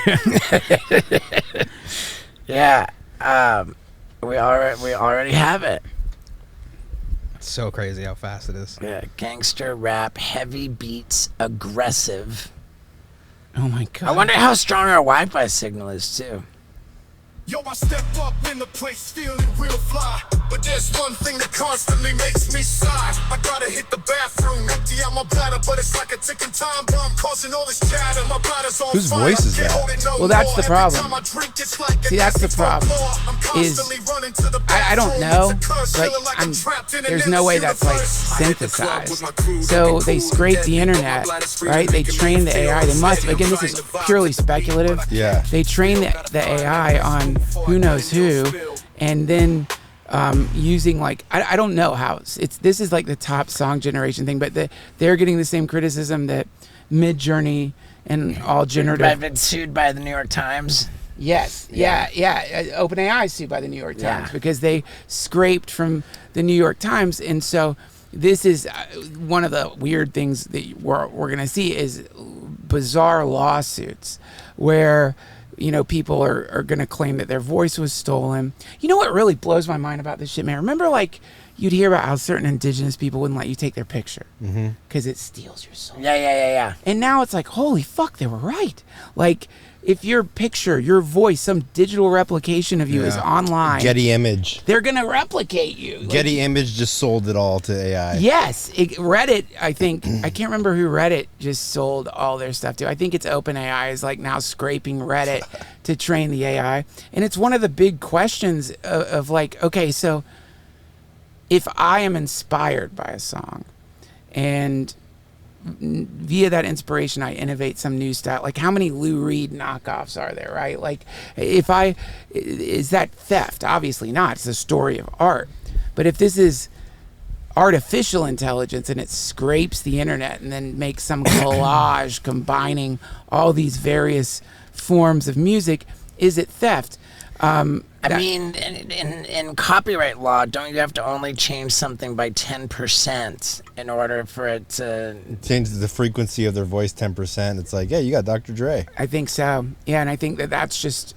Speaker 1: Yeah, we already have it.
Speaker 5: It's so crazy how fast it is.
Speaker 1: Yeah, gangster rap, heavy beats, aggressive.
Speaker 3: Oh my god.
Speaker 1: I wonder how strong our Wi-Fi signal is too.
Speaker 6: Yo, I step up in the place, feeling real fly. But there's one thing that constantly makes me sigh. I gotta hit the bathroom, empty out my bladder, but it's like a ticking time bomb causing all this chatter. My bladder's on
Speaker 2: Whose
Speaker 6: fire.
Speaker 2: voice is that?
Speaker 3: Well, that's the problem. See, that's the problem. Is I don't know, but there's no way that's like synthesized. So they scrape the internet, right? They train the AI. They must. Again, this is purely speculative.
Speaker 2: Yeah.
Speaker 3: They train the AI on who knows who, and then using like I don't know how this is like the top song generation thing, but they're getting the same criticism that Midjourney and all generative.
Speaker 1: I've been sued by the New York Times.
Speaker 3: Yes, yeah. OpenAI is sued by the New York Times because they scraped from the New York Times, and so this is one of the weird things that we're going to see is bizarre lawsuits where people are going to claim that their voice was stolen. You know what really blows my mind about this shit, man? Remember, like, you'd hear about how certain indigenous people wouldn't let you take their picture because it steals your soul.
Speaker 1: Yeah.
Speaker 3: And now it's like, holy fuck, they were right. Like, if your picture, your voice, some digital replication of you is online,
Speaker 2: Getty Image.
Speaker 3: they're going to replicate you.
Speaker 2: Getty Image just sold it all to AI.
Speaker 3: Yes. Reddit, I think, I can't remember who Reddit just sold all their stuff to. I think it's OpenAI is like now scraping Reddit to train the AI. And it's one of the big questions of like, okay, so if I am inspired by a song and via that inspiration I innovate some new style, like how many Lou Reed knockoffs are there, right? Like is that theft? Obviously not. It's a story of art. But if this is artificial intelligence and it scrapes the internet and then makes some collage combining all these various forms of music, is it theft?
Speaker 1: I mean, in copyright law, don't you have to only change something by 10% in order for it to
Speaker 2: Change the frequency of their voice 10%. It's like, yeah, you got Dr. Dre.
Speaker 3: I think so. Yeah, and I think that's just,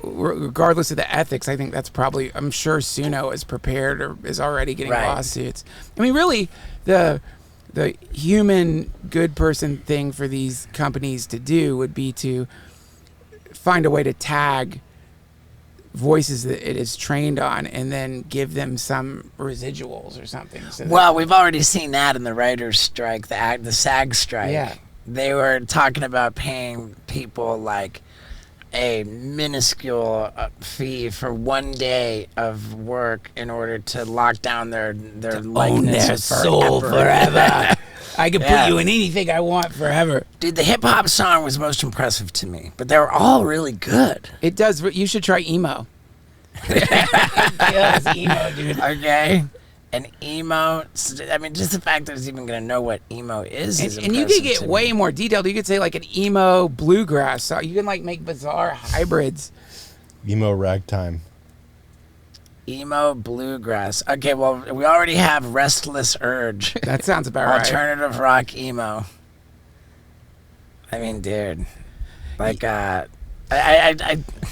Speaker 3: regardless of the ethics, I think that's probably, I'm sure Suno is prepared or is already getting lawsuits. I mean, really, the human good person thing for these companies to do would be to find a way to tag voices that it is trained on and then give them some residuals or something. So
Speaker 1: well, we've already seen that in the writers' strike, the SAG strike.
Speaker 3: Yeah.
Speaker 1: They were talking about paying people like a minuscule fee for 1 day of work in order to lock down their likeness
Speaker 3: forever. I could put you in anything I want forever.
Speaker 1: Dude, the hip hop song was most impressive to me, but they were all really good.
Speaker 3: It does. You should try emo. Yes, emo, dude.
Speaker 1: Okay. And emo, I mean, just the fact that it's even going to know what emo is
Speaker 3: and you could get way more detailed. You could say like an emo bluegrass song. You can like make bizarre hybrids.
Speaker 2: Emo ragtime.
Speaker 1: Emo bluegrass. Okay, well, we already have Restless Urge.
Speaker 3: That sounds about right.
Speaker 1: Alternative rock emo. I mean, dude. Like,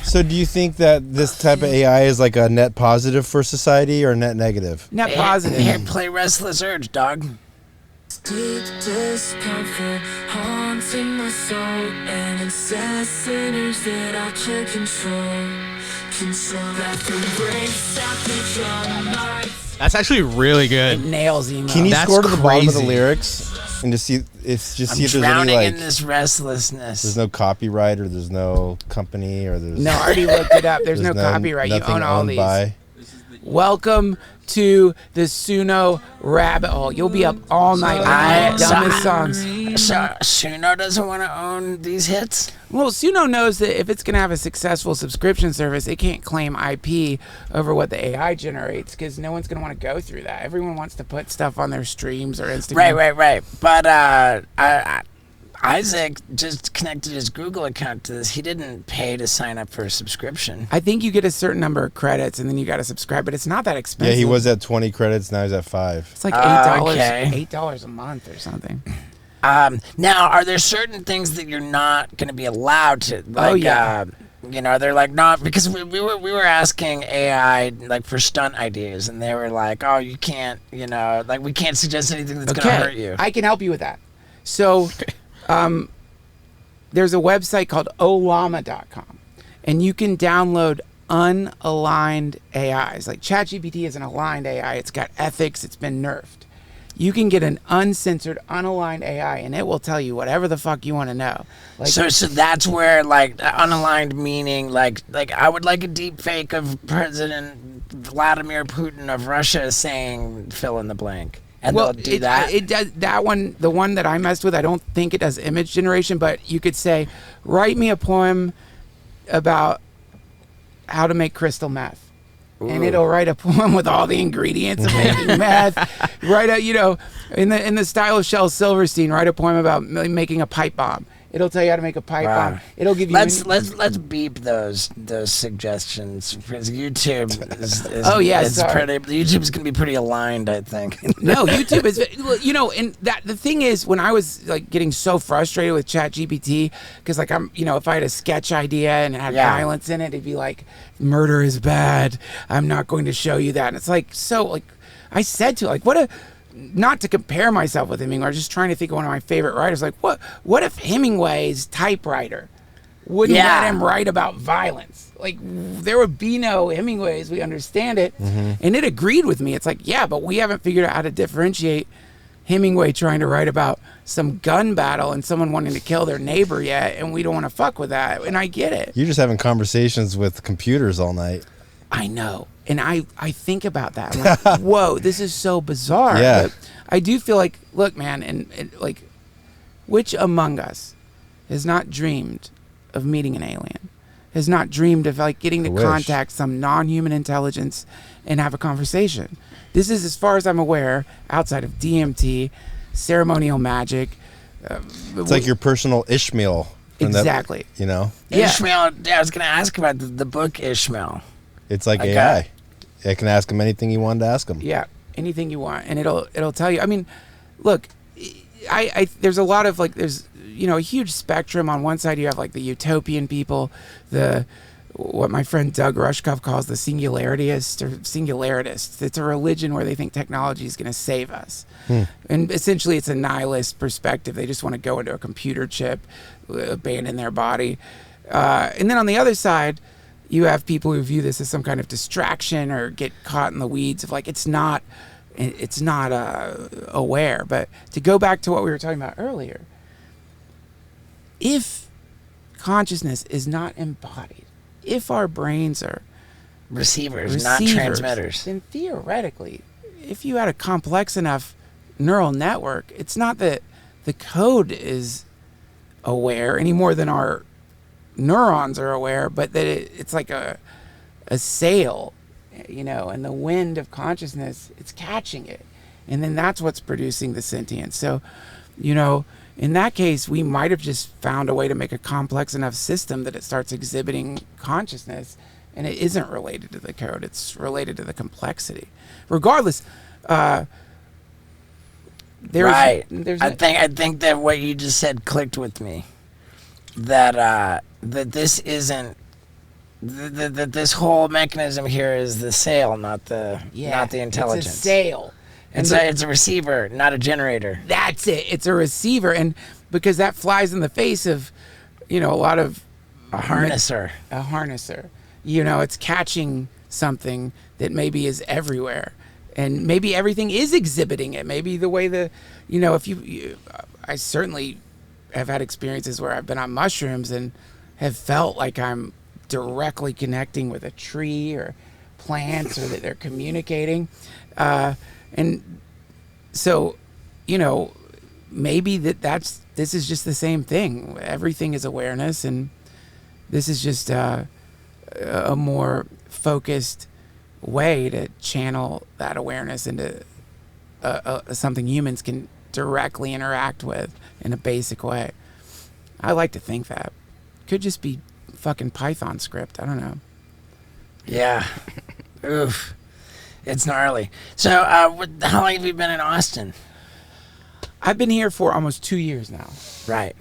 Speaker 2: So do you think that this type of AI is like a net positive for society or net negative?
Speaker 3: Net positive.
Speaker 1: Here, play Restless Urge, dog.
Speaker 7: Deep discomfort haunting my soul, and incessant urge that I can't control.
Speaker 5: That's actually really good.
Speaker 3: It nails emo.
Speaker 2: Can you
Speaker 5: That's
Speaker 2: score to the bottom of the
Speaker 5: crazy.
Speaker 2: lyrics and just see if
Speaker 1: I'm
Speaker 2: there's
Speaker 1: drowning
Speaker 2: any like
Speaker 1: in this restlessness.
Speaker 2: there's no copyright or there's no company or there's
Speaker 3: No, I already looked it up. There's no copyright. You
Speaker 2: nothing
Speaker 3: own all
Speaker 2: owned
Speaker 3: these.
Speaker 2: by.
Speaker 3: Welcome to the Suno rabbit hole. You'll be up all night with the dumbest songs.
Speaker 1: So Suno doesn't want to own these hits?
Speaker 3: Well, Suno knows that if it's going to have a successful subscription service, it can't claim IP over what the AI generates because no one's going to want to go through that. Everyone wants to put stuff on their streams or Instagram.
Speaker 1: Right. But Isaac just connected his Google account to this. He didn't pay to sign up for a subscription.
Speaker 3: I think you get a certain number of credits and then you got to subscribe, but it's not that expensive.
Speaker 2: Yeah, he was at 20 credits, now he's at 5.
Speaker 3: It's like $8,
Speaker 1: Okay.
Speaker 3: $8 a month or something.
Speaker 1: Now, are there certain things that you're not going to be allowed to? Like, they're like, no, because we were asking AI like for stunt ideas, and they were like, oh, you can't, like we can't suggest anything that's going to hurt you.
Speaker 3: I can help you with that. So, there's a website called olama.com, and you can download unaligned AIs. Like ChatGPT is an aligned AI. It's got ethics. It's been nerfed. You can get an uncensored, unaligned AI, and it will tell you whatever the fuck you want to know. Like,
Speaker 1: so that's where, like, unaligned meaning, like I would like a deep fake of President Vladimir Putin of Russia saying fill in the blank. And they'll do that?
Speaker 3: It does that one. The one that I messed with, I don't think it does image generation, but you could say, write me a poem about how to make crystal meth. Ooh. And it'll write a poem with all the ingredients of making meth. Write a, in the style of Shel Silverstein, write a poem about making a pipe bomb. It'll tell you how to make a pipe bomb. It'll give you.
Speaker 1: Let's beep those suggestions because YouTube is
Speaker 3: oh yeah,
Speaker 1: YouTube's gonna be pretty aligned, I think.
Speaker 3: No, YouTube is and that the thing is, when I was like getting so frustrated with ChatGPT because like I'm if I had a sketch idea and it had violence in it, it'd be like murder is bad. I'm not going to show you that, and it's like so like I said to like not to compare myself with Hemingway, just trying to think of one of my favorite writers. Like, what if Hemingway's typewriter wouldn't let him write about violence? Like, there would be no Hemingway as we understand it. Mm-hmm. And it agreed with me. It's like, yeah, but we haven't figured out how to differentiate Hemingway trying to write about some gun battle and someone wanting to kill their neighbor yet, and we don't want to fuck with that. And I get it.
Speaker 2: You're just having conversations with computers all night.
Speaker 3: I know. And I think about that. I'm like, whoa, this is so bizarre. Yeah. But I do feel like, look, man, and like, which among us has not dreamed of meeting an alien? Has not dreamed of like getting to contact some non-human intelligence and have a conversation? This is, as far as I'm aware, outside of DMT, ceremonial magic.
Speaker 2: It's like your personal Ishmael.
Speaker 3: Exactly.
Speaker 2: That,
Speaker 1: Ishmael. I was going to ask about the book Ishmael.
Speaker 2: It's like AI. I can ask him anything you wanted to ask him.
Speaker 3: Yeah, anything you want, and it'll tell you. I mean, look, I there's a lot of like there's a huge spectrum. On one side, you have like the utopian people, what my friend Doug Rushkoff calls the singularists or singularists. It's a religion where they think technology is going to save us, and essentially it's a nihilist perspective. They just want to go into a computer chip, abandon their body, and then on the other side, you have people who view this as some kind of distraction or get caught in the weeds of like it's not aware. But to go back to what we were talking about earlier, if consciousness is not embodied, if our brains are
Speaker 1: receivers, not transmitters,
Speaker 3: then theoretically, if you had a complex enough neural network, it's not that the code is aware any more than our neurons are aware, but that it's like a sail, and the wind of consciousness, it's catching it, and then that's what's producing the sentience. So, in that case, we might have just found a way to make a complex enough system that it starts exhibiting consciousness, and it isn't related to the code; it's related to the complexity. Regardless, I
Speaker 1: think that what you just said clicked with me. That this isn't that this whole mechanism here is the sail, not the intelligence.
Speaker 3: It's a sail.
Speaker 1: It's a receiver, not a generator.
Speaker 3: That's it. It's a receiver, and because that flies in the face of, a lot of
Speaker 1: a harnesser.
Speaker 3: It's catching something that maybe is everywhere, and maybe everything is exhibiting it. Maybe the way I certainly have had experiences where I've been on mushrooms and have felt like I'm directly connecting with a tree or plants or that they're communicating. And so, maybe this is just the same thing. Everything is awareness, and this is just a more focused way to channel that awareness into something humans can directly interact with in a basic way. I like to think that. Could just be fucking Python script. I don't know.
Speaker 1: Yeah. Oof. It's gnarly. So, how long have you been in Austin?
Speaker 3: I've been here for almost 2 years now.
Speaker 1: Right.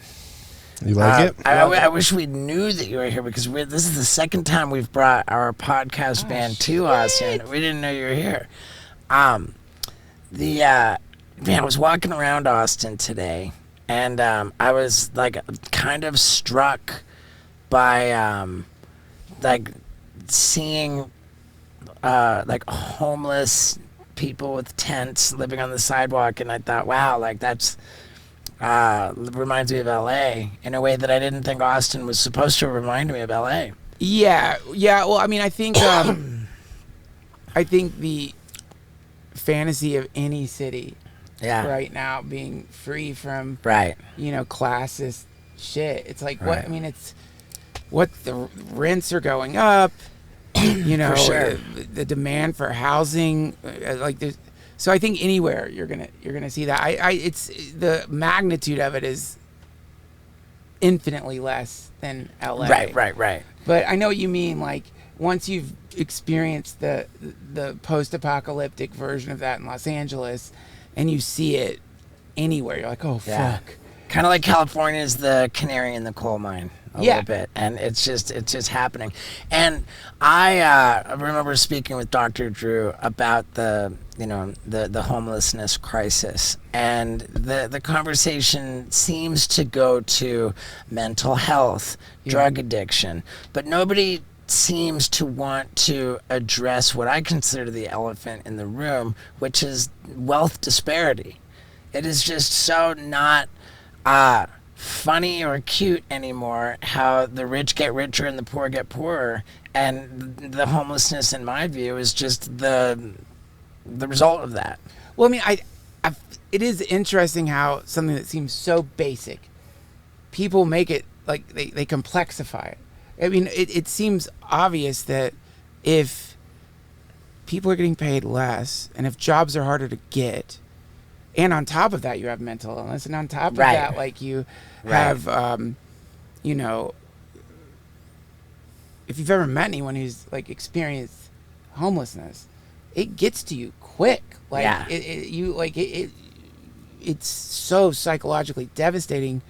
Speaker 2: You like it?
Speaker 1: I wish we knew that you were here because this is the second time we've brought our podcast band to Austin. We didn't know you were here. I was walking around Austin today, and I was like kind of struck by like seeing like homeless people with tents living on the sidewalk, and I thought, wow, like that's reminds me of LA in a way that I didn't think Austin was supposed to remind me of LA.
Speaker 3: Yeah. Well, I mean, I think I think the fantasy of any city right now being free from classist shit. It's like what I mean. It's what the rents are going up. For sure. The demand for housing, like there's. So I think anywhere you're gonna see that. It's the magnitude of it is infinitely less than LA.
Speaker 1: Right.
Speaker 3: But I know what you mean. Like once you've experienced the post-apocalyptic version of that in Los Angeles, and you see it anywhere, you're like, oh fuck.
Speaker 1: Kind of like California is the canary in the coal mine a little bit, and it's just happening. And I remember speaking with Dr. Drew about the homelessness crisis, and the conversation seems to go to mental health, drug addiction, but nobody seems to want to address what I consider the elephant in the room, which is wealth disparity. It is just so not funny or cute anymore how the rich get richer and the poor get poorer, and the homelessness, in my view, is just the result of that.
Speaker 3: Well, I mean, it is interesting how something that seems so basic, people make it like they complexify it. I mean, it seems obvious that if people are getting paid less and if jobs are harder to get, and on top of that you have mental illness, and on top of that, like you have, if you've ever met anyone who's like experienced homelessness, it gets to you quick. Like it's so psychologically devastating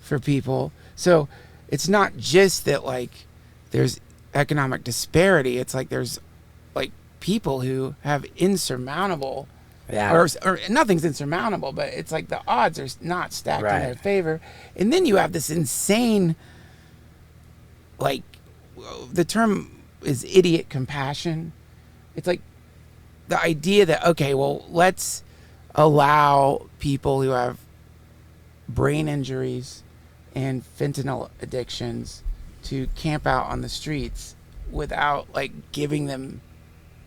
Speaker 3: for people. So it's not just that like there's economic disparity. It's like there's like people who have insurmountable, or nothing's insurmountable, but it's like the odds are not stacked in their favor. And then you have this insane, like, the term is idiot compassion. It's like the idea that, okay, well, let's allow people who have brain injuries and fentanyl addictions to camp out on the streets without like giving them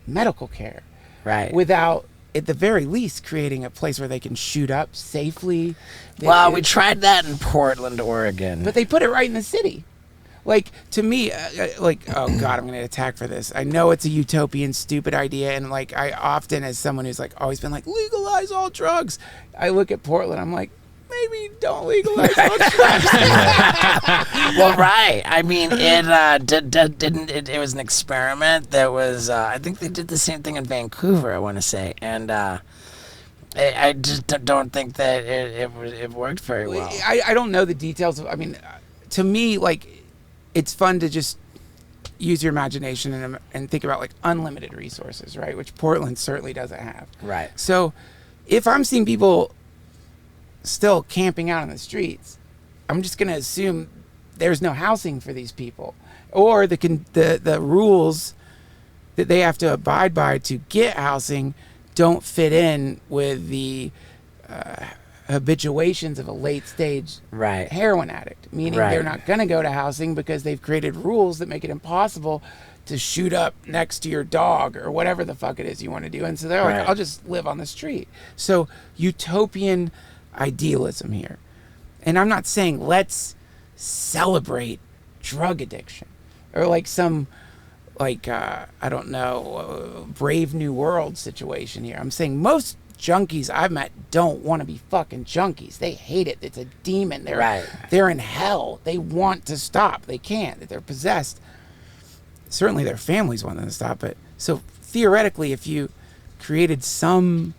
Speaker 3: medical care, without at the very least creating a place where they can shoot up safely.
Speaker 1: We tried that in Portland, Oregon,
Speaker 3: but they put it right in the city. Like, to me, like, oh God, I'm going to attack for this. I know it's a utopian, stupid idea, and like I often, as someone who's like always been like, legalize all drugs, I look at Portland, I'm like, maybe don't legalize all drugs.
Speaker 1: Well, right. I mean, it was an experiment that was, I think they did the same thing in Vancouver, I want to say. And I just don't think that it worked very well.
Speaker 3: I don't know the details. I mean, to me, like, it's fun to just use your imagination and think about like unlimited resources, right? Which Portland certainly doesn't have.
Speaker 1: Right.
Speaker 3: So if I'm seeing people still camping out on the streets, I'm just going to assume there's no housing for these people, or the rules that they have to abide by to get housing don't fit in with the habituations of a late stage heroin addict, meaning they're not going to go to housing because they've created rules that make it impossible to shoot up next to your dog or whatever the fuck it is you want to do. And so they're like, I'll just live on the street. So utopian idealism here. And I'm not saying let's celebrate drug addiction or like some like I don't know, Brave New World situation here. I'm saying most junkies I've met don't want to be fucking junkies. They hate it. It's a demon. They're in hell. They want to stop. They can't. They're possessed. Certainly their families want them to stop it. So theoretically, if you created some,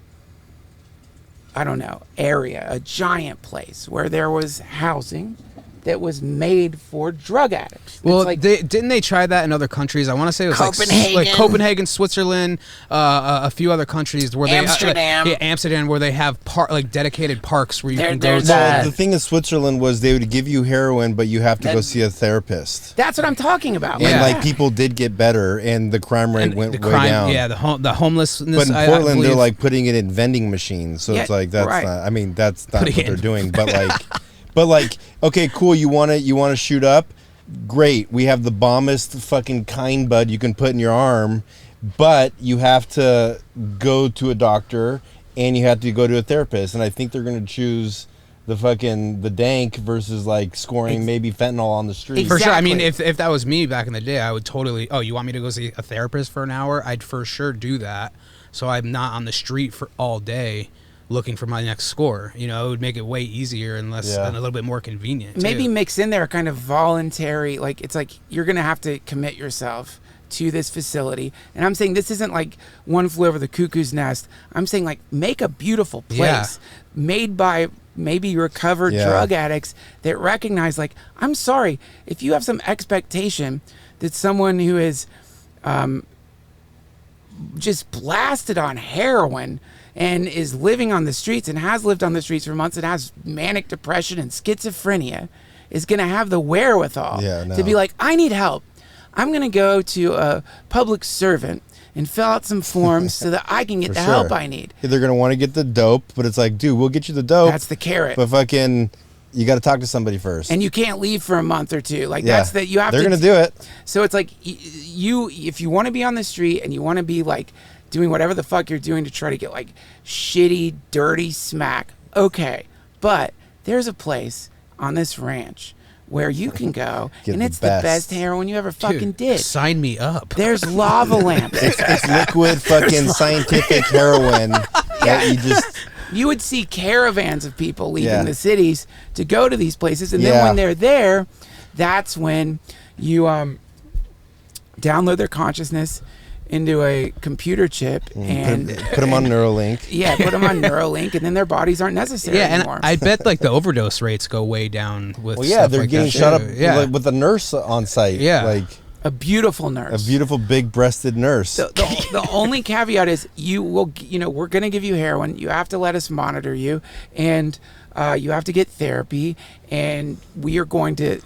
Speaker 3: I don't know, area, a giant place where there was housing that was made for drug addicts.
Speaker 5: Well,
Speaker 3: It's like,
Speaker 5: didn't they try that in other countries? I want to say it was
Speaker 1: Copenhagen.
Speaker 5: like Copenhagen, Switzerland, a few other countries where
Speaker 1: Amsterdam.
Speaker 5: Amsterdam, where they have like dedicated parks where you can go.
Speaker 1: there's
Speaker 5: to.
Speaker 1: a-
Speaker 2: The thing in Switzerland was they would give you heroin, but you have to go see a therapist.
Speaker 3: that's what I'm talking about.
Speaker 5: Yeah.
Speaker 2: And like people did get better, and the crime rate
Speaker 5: And
Speaker 2: went
Speaker 5: the
Speaker 2: way
Speaker 5: crime,
Speaker 2: down.
Speaker 5: yeah, the homelessness.
Speaker 2: But in
Speaker 5: I
Speaker 2: Portland, they're
Speaker 5: believe-
Speaker 2: like putting it in vending machines, so it's
Speaker 3: Yeah,
Speaker 2: like that's
Speaker 3: right.
Speaker 2: not. I mean, that's not
Speaker 5: Putting
Speaker 2: what
Speaker 5: it
Speaker 2: they're
Speaker 5: in-
Speaker 2: doing. But like, okay, cool. You want to shoot up? Great. We have the bombest fucking kind bud you can put in your arm, but you have to go to a doctor and you have to go to a therapist. And I think they're gonna choose the dank versus like scoring maybe fentanyl on the street.
Speaker 5: For sure. I mean,
Speaker 3: Exactly.
Speaker 5: if that was me back in the day, I would totally. Oh, you want me to go see a therapist for an hour? I'd for sure do that. So I'm not on the street for all day looking for my next score. You know, it would make it way easier and less
Speaker 2: Yeah.
Speaker 5: and a little bit more convenient.
Speaker 3: Maybe
Speaker 5: too.
Speaker 3: mix in there a kind of voluntary, like it's like you're gonna have to commit yourself to this facility. And I'm saying this isn't like One Flew Over the Cuckoo's Nest. I'm saying like make a beautiful place
Speaker 5: Yeah.
Speaker 3: made by maybe recovered
Speaker 2: Yeah.
Speaker 3: drug addicts that recognize, like, I'm sorry, if you have some expectation that someone who is just blasted on heroin and is living on the streets and has lived on the streets for months and has manic depression and schizophrenia is going to have the wherewithal to be
Speaker 2: no.
Speaker 3: like, I need help. I'm going to go to a public servant and fill out some forms so that I can get
Speaker 2: For
Speaker 3: the
Speaker 2: sure.
Speaker 3: help I need.
Speaker 2: They're gonna want to get the dope, but it's like, dude, we'll get you the dope.
Speaker 3: That's the carrot.
Speaker 2: But fucking, you got to talk to somebody first.
Speaker 3: And you can't leave for a month or two. Like
Speaker 2: Yeah.
Speaker 3: that's that you have
Speaker 2: They're
Speaker 3: to.
Speaker 2: gonna do it.
Speaker 3: So it's like you, if you want to be on the street and you want to be like doing whatever the fuck you're doing to try to get like shitty, dirty smack, okay. But there's a place on this ranch where you can go
Speaker 2: Get
Speaker 3: and
Speaker 2: the
Speaker 3: it's
Speaker 2: best.
Speaker 3: the best heroin you ever fucking
Speaker 5: Dude,
Speaker 3: did.
Speaker 5: sign me up.
Speaker 3: There's lava lamps.
Speaker 2: It's liquid fucking scientific heroin that you just.
Speaker 3: You would see caravans of people leaving
Speaker 2: Yeah.
Speaker 3: the cities to go to these places, and then
Speaker 2: Yeah.
Speaker 3: when they're there, that's when you download their consciousness into a computer chip and
Speaker 2: Put them on Neuralink.
Speaker 3: yeah, put them on Neuralink, and then their bodies aren't necessary
Speaker 5: Yeah, and
Speaker 3: anymore.
Speaker 5: I bet like the overdose rates go way down with.
Speaker 2: Well, yeah,
Speaker 5: stuff
Speaker 2: they're
Speaker 5: like
Speaker 2: getting
Speaker 5: that,
Speaker 2: shot up
Speaker 5: too. Yeah,
Speaker 2: like, with a nurse on site.
Speaker 5: Yeah.
Speaker 2: like
Speaker 3: a beautiful nurse.
Speaker 2: a beautiful big-breasted nurse.
Speaker 3: The only caveat is we're going to give you heroin. You have to let us monitor you, and you have to get therapy. And we are going to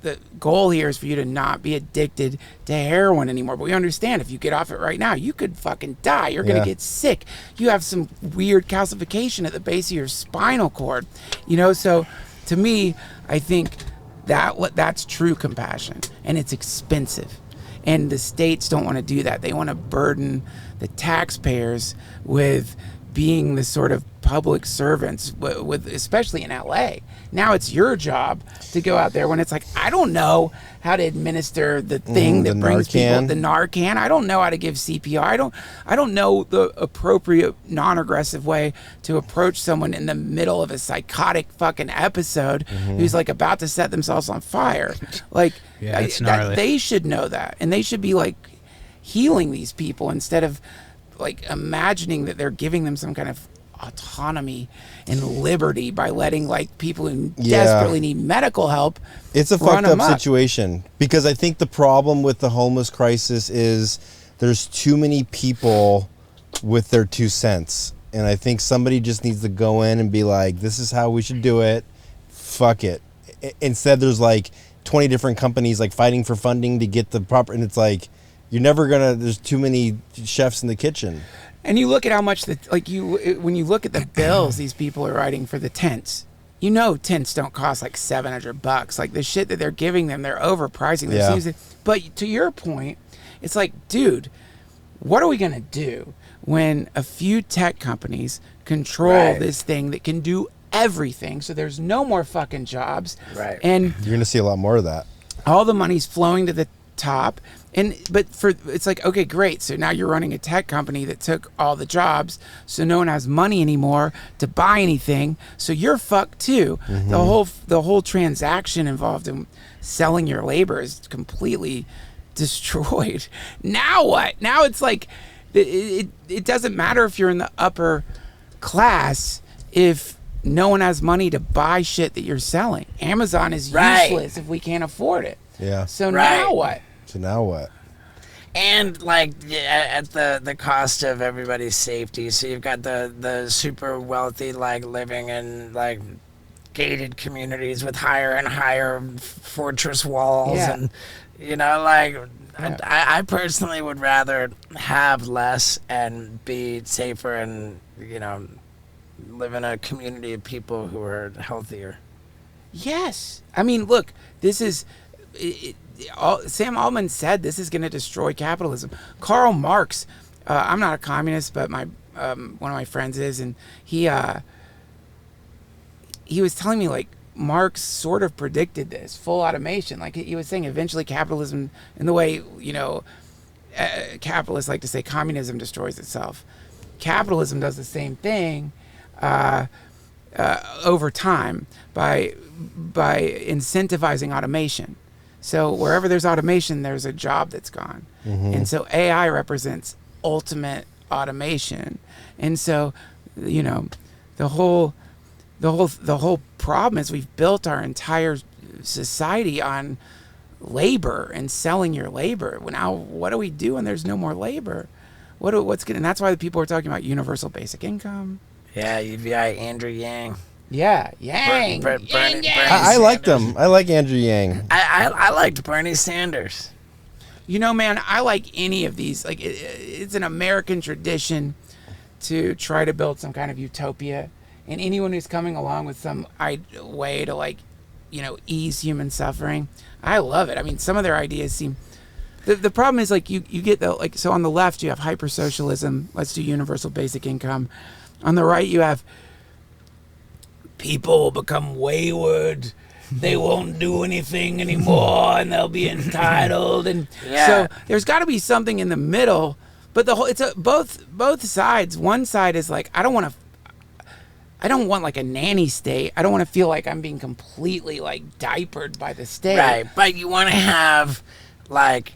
Speaker 3: the goal here is for you to not be addicted to heroin anymore. But we understand if you get off it right now, you could fucking die. You're going
Speaker 2: Yeah.
Speaker 3: to get sick. You have some weird calcification at the base of your spinal cord. So to me, I think that's true compassion, and it's expensive. And the states don't want to do that. They want to burden the taxpayers with being the sort of public servants, with especially in LA. Now it's your job to go out there when it's like, I don't know how to administer the thing that
Speaker 2: the
Speaker 3: brings people
Speaker 2: Narcan.
Speaker 3: the Narcan. I don't know how to give CPR. I don't know the appropriate non-aggressive way to approach someone in the middle of a psychotic fucking episode who's like about to set themselves on fire. Like,
Speaker 5: Yeah, it's gnarly.
Speaker 3: they should know that, and they should be like healing these people instead of like imagining that they're giving them some kind of autonomy and liberty by letting like people who
Speaker 2: Yeah.
Speaker 3: desperately need medical help.
Speaker 2: It's a
Speaker 3: run
Speaker 2: fucked up
Speaker 3: amok.
Speaker 2: situation because I think the problem with the homeless crisis is there's too many people with their 2 cents. And I think somebody just needs to go in and be like, this is how we should do it. Fuck it. Instead, there's like 20 different companies like fighting for funding to get the proper, and it's like, you're never gonna, there's too many chefs in the kitchen.
Speaker 3: And you look at how much when you look at the bills these people are writing for the tents, tents don't cost like $700. Like the shit that they're giving them, they're overpricing.
Speaker 2: Yeah.
Speaker 3: But to your point, it's like, dude, what are we gonna do when a few tech companies control this thing that can do everything? So there's no more fucking jobs.
Speaker 1: Right.
Speaker 3: And
Speaker 2: You're gonna see a lot more of that.
Speaker 3: all the money's flowing to the top, it's like, okay, great, so now you're running a tech company that took all the jobs, so no one has money anymore to buy anything, so you're fucked too. The whole transaction involved in selling your labor is completely destroyed. Now what? Now it's like it doesn't matter if you're in the upper class if no one has money to buy shit that you're selling. Amazon is
Speaker 1: Right.
Speaker 3: useless if we can't afford it.
Speaker 2: Yeah.
Speaker 3: So
Speaker 1: Right.
Speaker 3: now what?
Speaker 2: So now what?
Speaker 1: And like at the cost of everybody's safety. So you've got the super wealthy like living in like gated communities with higher and higher fortress walls,
Speaker 3: Yeah.
Speaker 1: and like I personally would rather have less and be safer and live in a community of people who are healthier.
Speaker 3: Yes. I mean, look, this is... Sam Altman said this is going to destroy capitalism. Karl Marx, I'm not a communist, but my one of my friends is, and he was telling me like Marx sort of predicted this full automation. Like he was saying, eventually capitalism, in the way capitalists like to say, communism destroys itself. Capitalism does the same thing over time by incentivizing automation. So wherever there's automation, there's a job that's gone. And so AI represents ultimate automation. And so, the whole problem is we've built our entire society on labor and selling your labor. Now, what do we do when there's no more labor? And that's why the people are talking about universal basic income.
Speaker 1: Yeah, UVI, Andrew Yang.
Speaker 3: Yeah, Yang.
Speaker 1: Bernie
Speaker 2: I like
Speaker 1: Sanders.
Speaker 2: them. I like Andrew Yang.
Speaker 1: I liked Bernie Sanders.
Speaker 3: Man, I like any of these. Like, it's an American tradition to try to build some kind of utopia. And anyone who's coming along with some way to, ease human suffering, I love it. I mean, some of their ideas seem... The problem is, you get so on the left, you have hyper-socialism. Let's do universal basic income. On the right, you have... people will become wayward. They won't do anything anymore, and they'll be entitled. And so there's got to be something in the middle. But both sides. One side is like, I don't want like a nanny state. I don't want to feel like I'm being completely diapered by the state.
Speaker 1: Right, but you want to have like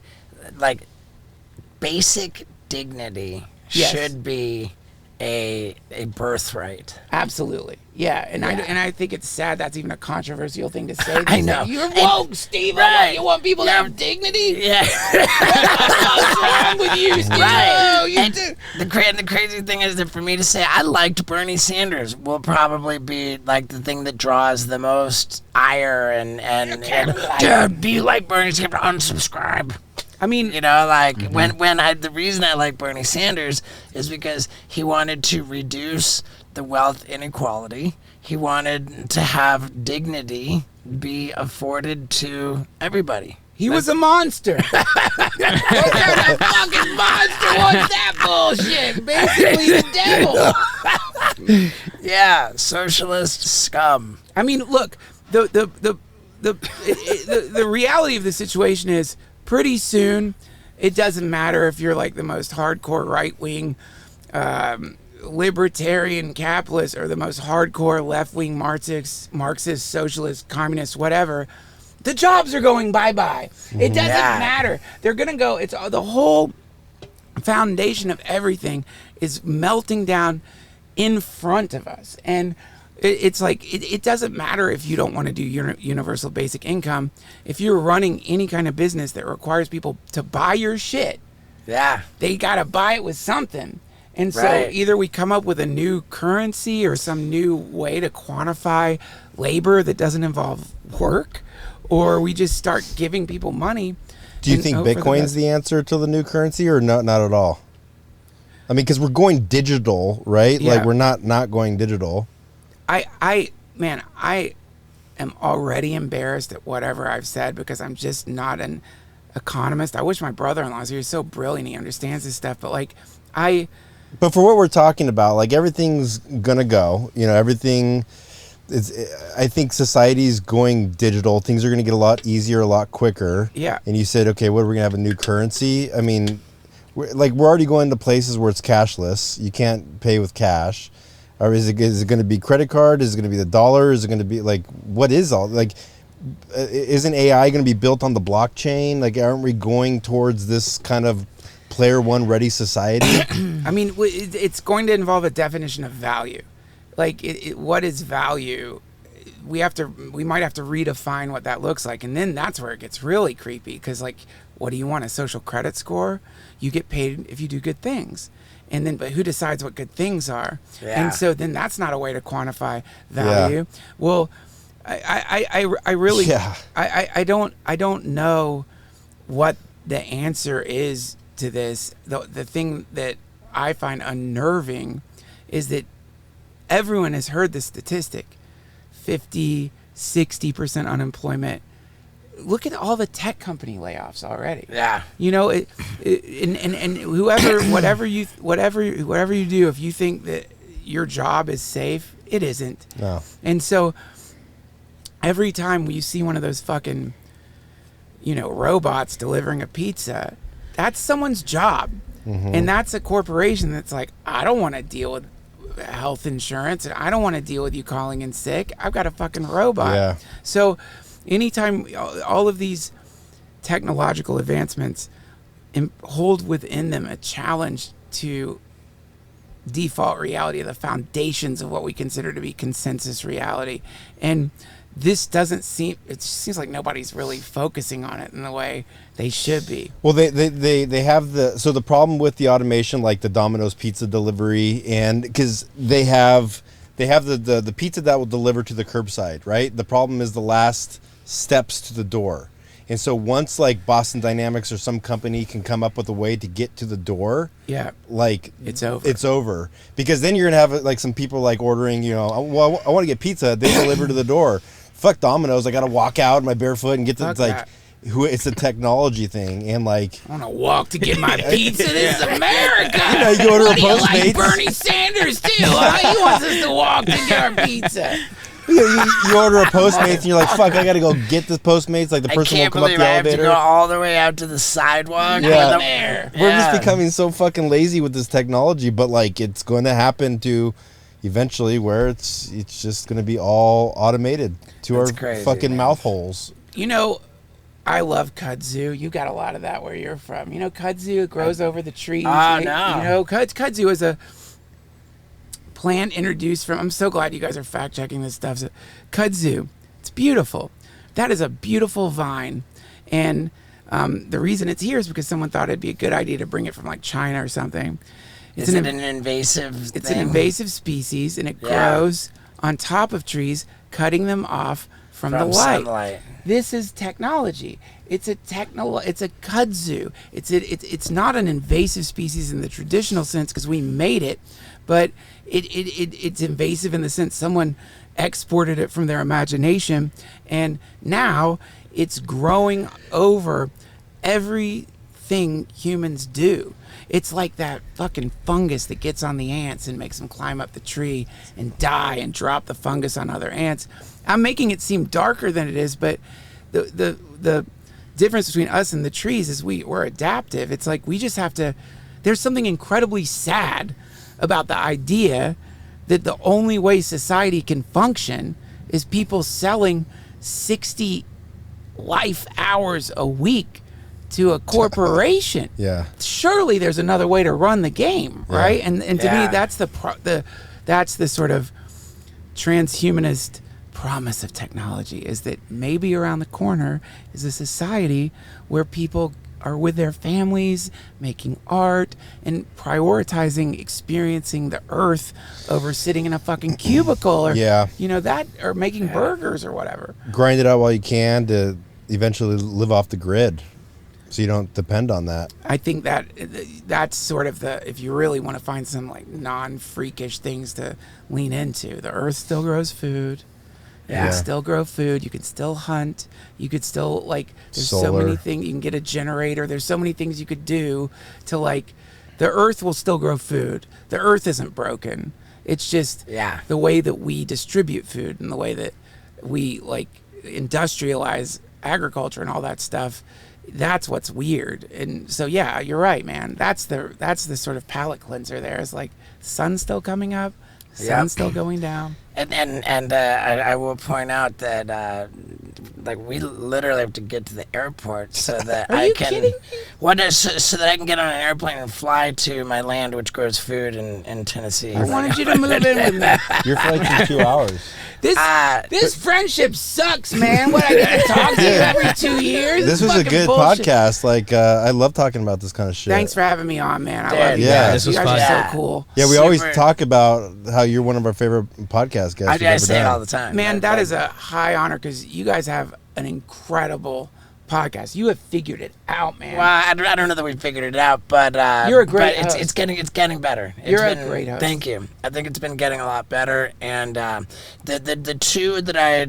Speaker 1: basic dignity should be a birthright.
Speaker 3: Absolutely. Yeah, and I think it's sad that's even a controversial thing to say.
Speaker 1: I know.
Speaker 3: You're woke, Steve.
Speaker 1: Right.
Speaker 3: You want people to have dignity?
Speaker 1: Yeah.
Speaker 3: What's wrong with you, Steve?
Speaker 1: Right.
Speaker 3: Oh,
Speaker 1: And the crazy thing is that for me to say I liked Bernie Sanders will probably be the thing that draws the most ire and dude, be like Bernie Sanders, unsubscribe.
Speaker 3: I mean,
Speaker 1: the reason I like Bernie Sanders is because he wanted to reduce the wealth inequality. He wanted to have dignity be afforded to everybody.
Speaker 3: he was a monster. What kind of fucking monster was that bullshit? Basically the devil.
Speaker 1: Yeah, socialist scum.
Speaker 3: I mean, look, the reality of the situation is pretty soon it doesn't matter if you're the most hardcore right-wing libertarian capitalist or the most hardcore left-wing Marxist, socialist, communist, whatever. The jobs are going bye-bye. It doesn't matter. They're going to go. It's the whole foundation of everything is melting down in front of us. And it's it doesn't matter if you don't want to do universal basic income. If you're running any kind of business that requires people to buy your shit, they got to buy it with something. And so either we come up with a new currency or some new way to quantify labor that doesn't involve work, or we just start giving people money.
Speaker 2: Do you think Bitcoin's the answer to the new currency, or not at all? I mean, because we're going digital, right?
Speaker 3: Yeah.
Speaker 2: We're not going digital.
Speaker 3: I am already embarrassed at whatever I've said because I'm just not an economist. I wish my brother-in-law was here. He's so brilliant. He understands this stuff. But
Speaker 2: But for what we're talking about, everything's gonna go. Everything is. I think society's going digital. Things are gonna get a lot easier, a lot quicker.
Speaker 3: Yeah.
Speaker 2: And you said, okay, what are we gonna have a new currency? I mean, we're already going to places where it's cashless. You can't pay with cash. Or is it going to be credit card? Is it going to be the dollar? Is it going to be what is all isn't AI going to be built on the blockchain? Aren't we going towards this kind of player one ready society?
Speaker 3: I mean, it's going to involve a definition of value. like what is value? We might have to redefine what that looks like, and then that's where it gets really creepy. Because like, what do you want? A social credit score? You get paid if you do good things, and then but who decides what good things are?
Speaker 1: Yeah.
Speaker 3: And so then that's not a way to quantify value.
Speaker 2: Yeah.
Speaker 3: Well, I really
Speaker 2: Yeah.
Speaker 3: I don't know what the answer is to this. The thing that I find unnerving is that everyone has heard the statistic. 50-60% unemployment. Look at all the tech company layoffs already.
Speaker 1: Yeah.
Speaker 3: You know, and whoever, whatever you do, if you think that your job is safe, it isn't.
Speaker 2: No.
Speaker 3: And so every time you see one of those fucking, robots delivering a pizza, that's someone's job.
Speaker 2: Mm-hmm.
Speaker 3: And that's a corporation that's like, I don't want to deal with health insurance, and I don't want to deal with you calling in sick. I've got a fucking robot.
Speaker 2: Yeah.
Speaker 3: So anytime all of these technological advancements hold within them a challenge to default reality, the foundations of what we consider to be consensus reality. And this it seems like nobody's really focusing on it in the way they should be.
Speaker 2: Well, they have the problem with the automation, like the Domino's pizza delivery, and because they have the pizza that will deliver to the curbside, right? The problem is the last steps to the door. And so once like Boston Dynamics or some company can come up with a way to get to the door, like
Speaker 3: it's over.
Speaker 2: It's over, because then you're gonna have like some people like ordering, I want to get pizza. They deliver to the door. Fuck Domino's. I gotta walk out in my barefoot and get to it's a technology thing, and like
Speaker 3: I want to walk to get my pizza. This is America.
Speaker 2: You go to a
Speaker 3: Postmates. Like
Speaker 2: Postmates.
Speaker 3: Bernie Sanders too. Huh? He wants us to walk to get our pizza.
Speaker 2: You order a Postmates and you're like, fuck, I gotta go get this Postmates. Like the person will come up the elevator.
Speaker 1: I have to go all the way out to the sidewalk.
Speaker 2: Yeah. We're just becoming so fucking lazy with this technology, but like it's going to happen to eventually where it's just going to be all automated to our fucking mouth holes.
Speaker 3: I love kudzu. You got a lot of that where you're from. Kudzu grows over the trees.
Speaker 1: Oh, no.
Speaker 3: Kudzu is a plant introduced from, I'm so glad you guys are fact checking this stuff. So, kudzu, it's beautiful. That is a beautiful vine. And the reason it's here is because someone thought it'd be a good idea to bring it from like China or something.
Speaker 1: Is it an invasive thing?
Speaker 3: It's an invasive species, and it grows on top of trees, cutting them off from the light. Sunlight. This is technology. It's a kudzu. It's not an invasive species in the traditional sense because we made it, but it's invasive in the sense someone exported it from their imagination, and now it's growing over everything humans do. It's like that fucking fungus that gets on the ants and makes them climb up the tree and die and drop the fungus on other ants. I'm making it seem darker than it is, but the difference between us and the trees is we're adaptive. It's like we just have to. There's something incredibly sad about the idea that the only way society can function is people selling 60 life hours a week to a corporation.
Speaker 2: Yeah.
Speaker 3: Surely there's another way to run the game, right? And to me, that's the sort of transhumanist promise of technology, is that maybe around the corner is a society where people are with their families, making art and prioritizing experiencing the earth over sitting in a fucking cubicle or or making burgers or whatever.
Speaker 2: Grind it out while you can to eventually live off the grid, so you don't depend on that.
Speaker 3: I think that's sort of if you really want to find some like non-freakish things to lean into. The earth still grows food. You can still grow food. You can still hunt. You could still there's so many things. You can get a generator. There's so many things you could do to the earth will still grow food. The earth isn't broken. It's just the way that we distribute food and the way that we industrialize agriculture and all that stuff. That's what's weird. And so you're right, man. That's the sort of palate cleanser there. It's like sun's still coming up, sun's still going down.
Speaker 1: And I will point out that like we literally have to get to the airport so that
Speaker 3: Are
Speaker 1: I
Speaker 3: you
Speaker 1: can.
Speaker 3: kidding me?
Speaker 1: What is so that I can get on an airplane and fly to my land, which grows food in Tennessee.
Speaker 3: I wanted you to move in with me.
Speaker 2: Your flight's in 2 hours.
Speaker 3: This friendship sucks, man. What, I gotta talk to you every 2 years?
Speaker 2: This was a
Speaker 3: Fucking
Speaker 2: good
Speaker 3: bullshit.
Speaker 2: podcast. Like, I love talking about this kind of shit.
Speaker 3: Thanks for having me on, man. I
Speaker 1: Dude,
Speaker 3: love you
Speaker 2: yeah,
Speaker 3: guys.
Speaker 5: this
Speaker 3: You
Speaker 5: was
Speaker 3: guys
Speaker 5: fun.
Speaker 3: are
Speaker 1: Yeah.
Speaker 3: so cool.
Speaker 2: Yeah, we always
Speaker 1: Super.
Speaker 2: talk about how you're one of our favorite podcast guests. we've
Speaker 1: I
Speaker 2: ever
Speaker 1: say it
Speaker 2: done.
Speaker 1: all the time.
Speaker 3: Man, that
Speaker 1: Like,
Speaker 3: is a high honor because you guys have an incredible podcast. You have figured it out, man.
Speaker 1: Well, I don't know that we figured it out, but
Speaker 3: You're a great
Speaker 1: but
Speaker 3: host.
Speaker 1: it's getting better.
Speaker 3: You're a great host.
Speaker 1: Thank you. I think it's been getting a lot better, and the two that I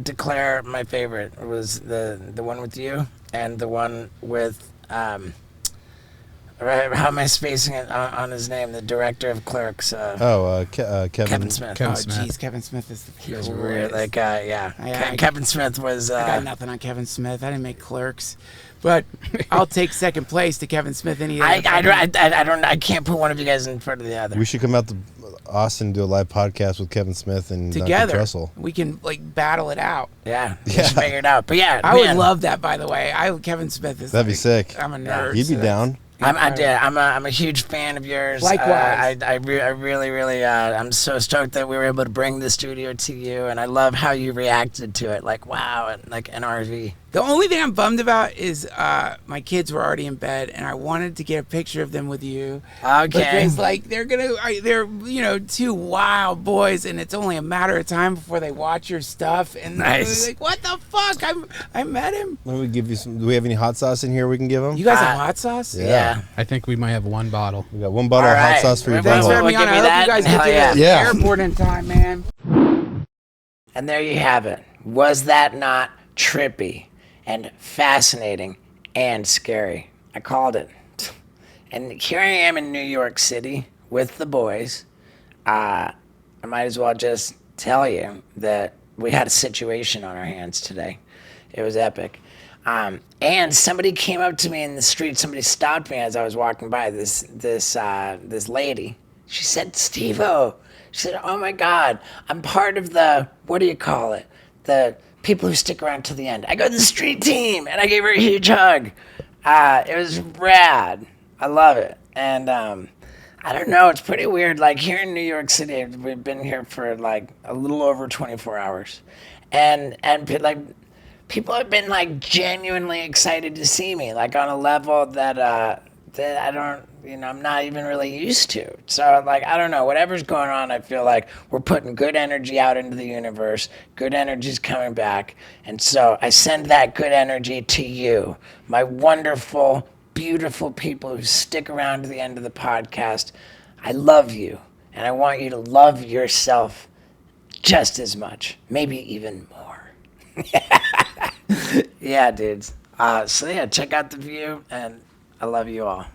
Speaker 1: declare my favorite was the one with you and the one with right, how am I spacing it on his name? The director of Clerks.
Speaker 2: Kevin
Speaker 1: Smith.
Speaker 5: Kevin
Speaker 3: Oh,
Speaker 5: Smith.
Speaker 3: jeez, Kevin Smith is the
Speaker 1: He was
Speaker 3: coolest.
Speaker 1: weird. Like, yeah.
Speaker 3: I-
Speaker 1: Kevin Smith was.
Speaker 3: I got nothing on Kevin Smith. I didn't make Clerks, but I'll take second place to Kevin Smith any day.
Speaker 1: I can't put one of you guys in front of the other.
Speaker 2: We should come out to Austin and do a live podcast with Kevin Smith and Duncan
Speaker 3: Together,
Speaker 2: Trussell.
Speaker 3: we can like battle it out.
Speaker 1: Yeah, we should figure it out. But yeah,
Speaker 3: I would
Speaker 1: man,
Speaker 3: love that. By the way, Kevin Smith is.
Speaker 2: That'd be
Speaker 3: like-
Speaker 2: sick.
Speaker 3: I'm a nerd.
Speaker 2: You'd be
Speaker 3: so
Speaker 2: down.
Speaker 1: I'm a huge fan of yours.
Speaker 3: Likewise.
Speaker 1: I really, I'm so stoked that we were able to bring the studio to you, and I love how you reacted to it. Like, wow, and like an RV.
Speaker 3: The only thing I'm bummed about is my kids were already in bed, and I wanted to get a picture of them with you.
Speaker 1: Okay.
Speaker 3: Because like they're two wild boys, and it's only a matter of time before they watch your stuff, and
Speaker 1: Nice.
Speaker 3: they're like, what the fuck? I met him.
Speaker 2: Maybe we give you some. Do we have any hot sauce in here we can give them?
Speaker 3: You guys have hot sauce?
Speaker 1: Yeah.
Speaker 5: I think we might have one bottle.
Speaker 2: We got one bottle
Speaker 1: All
Speaker 2: of hot
Speaker 1: right.
Speaker 2: sauce for your
Speaker 1: Thanks
Speaker 3: Thanks for
Speaker 2: bottle.
Speaker 3: having me
Speaker 1: Well,
Speaker 3: on.
Speaker 1: give
Speaker 3: I
Speaker 1: me
Speaker 3: hope you guys
Speaker 1: that.
Speaker 3: get to
Speaker 1: Hell
Speaker 3: the
Speaker 2: yeah.
Speaker 3: airport in time, man.
Speaker 1: And there you have it. Was that not trippy and fascinating and scary? I called it. And here I am in New York City with the boys. I might as well just tell you that we had a situation on our hands today. It was epic. And somebody came up to me in the street. Somebody stopped me as I was walking by. This lady. She said, "Steve-O." She said, "Oh my God, I'm part of the, what do you call it? The people who stick around to the end." I go, "The street team," and I gave her a huge hug. It was rad. I love it. And I don't know, it's pretty weird. Like here in New York City, we've been here for like a little over 24 hours, and like people have been like genuinely excited to see me, like on a level that I don't, I'm not even really used to. So like, I don't know, whatever's going on, I feel like we're putting good energy out into the universe. Good energy's coming back. And so I send that good energy to you, my wonderful, beautiful people who stick around to the end of the podcast. I love you, and I want you to love yourself just as much, maybe even more. Yeah, dudes. So yeah, check out The View, and I love you all.